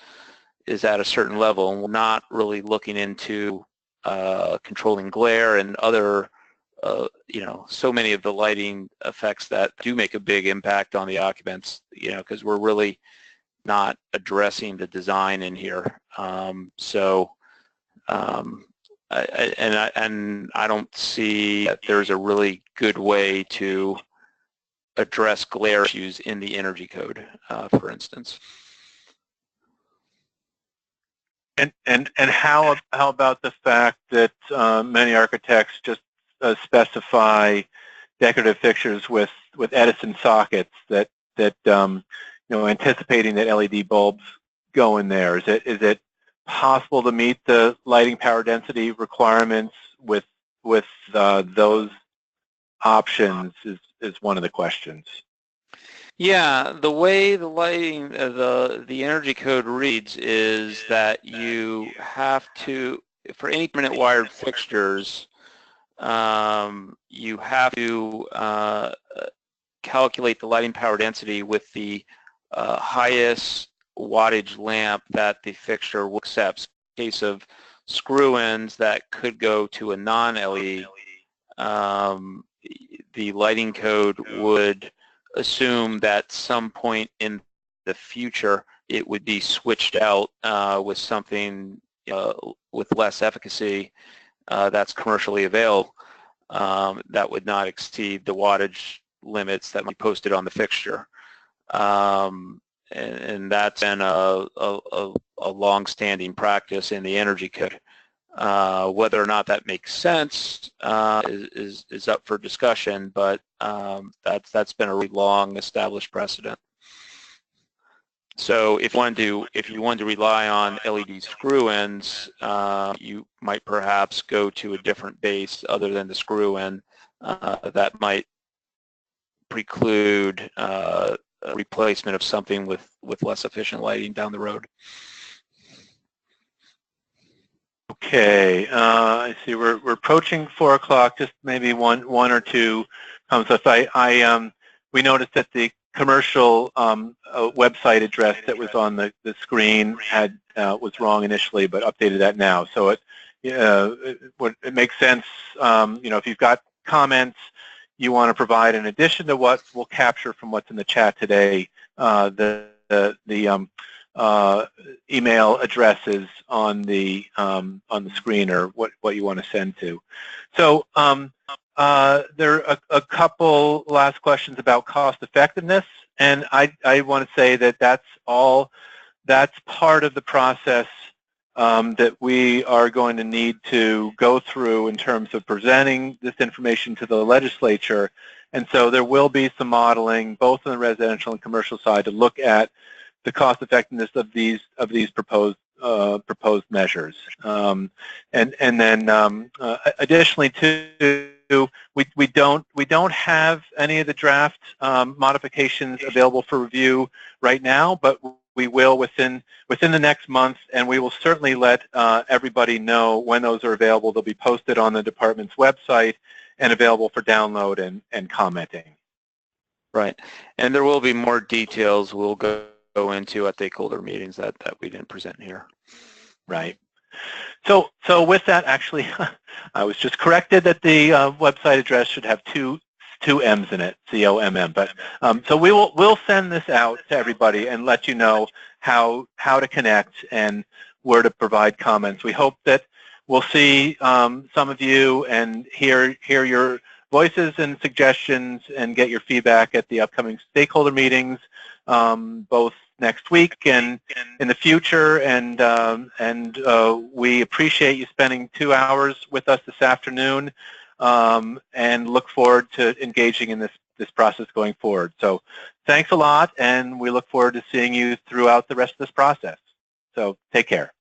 at a certain level, and we're not really looking into controlling glare and other so many of the lighting effects that do make a big impact on the occupants, because we're really not addressing the design in here. I don't see that there's a really good way to address glare issues in the energy code, for instance. And how about the fact that many architects just specify decorative fixtures with Edison sockets that anticipating that LED bulbs go in there? Is it possible to meet the lighting power density requirements with those options? Is one of the questions. Yeah, the way the lighting, the energy code reads is that you have to, for any permanent wired fixtures, you have to calculate the lighting power density with the highest wattage lamp that the fixture will accept. In case of screw-ins that could go to a non-LED, the lighting code would assume that some point in the future it would be switched out with something with less efficacy that's commercially available, that would not exceed the wattage limits that we posted on the fixture. And that's been a long-standing practice in the energy code. Whether or not that makes sense is up for discussion, but that's been a really long established precedent. So if you want to rely on LED screw-ins, you might perhaps go to a different base other than the screw-in that might preclude replacement of something with less efficient lighting down the road. Okay, I see we're approaching 4 o'clock. Just maybe one or two comments. We noticed that the commercial website address that was on the screen was wrong initially, but updated that now. So it makes sense. If you've got comments you want to provide in addition to what we'll capture from what's in the chat today, the email addresses on the screen, or what you want to send to. So there are a couple last questions about cost effectiveness, and I want to say that that's part of the process that we are going to need to go through in terms of presenting this information to the legislature. And so there will be some modeling both on the residential and commercial side to look at the cost effectiveness of these proposed measures. And then additionally too, we don't have any of the draft modifications available for review right now, but we will within the next month, and we will certainly let everybody know when those are available. They'll be posted on the department's website and available for download and commenting. Right, and there will be more details we'll go into at stakeholder meetings that we didn't present here. Right. So with that, actually, I was just corrected that the website address should have two M's in it, COMM. But so we'll send this out to everybody and let you know how to connect and where to provide comments. We hope that we'll see some of you and hear your voices and suggestions and get your feedback at the upcoming stakeholder meetings, both next week and in the future, and we appreciate you spending 2 hours with us this afternoon, and look forward to engaging in this process going forward. So thanks a lot, and we look forward to seeing you throughout the rest of this process. So take care.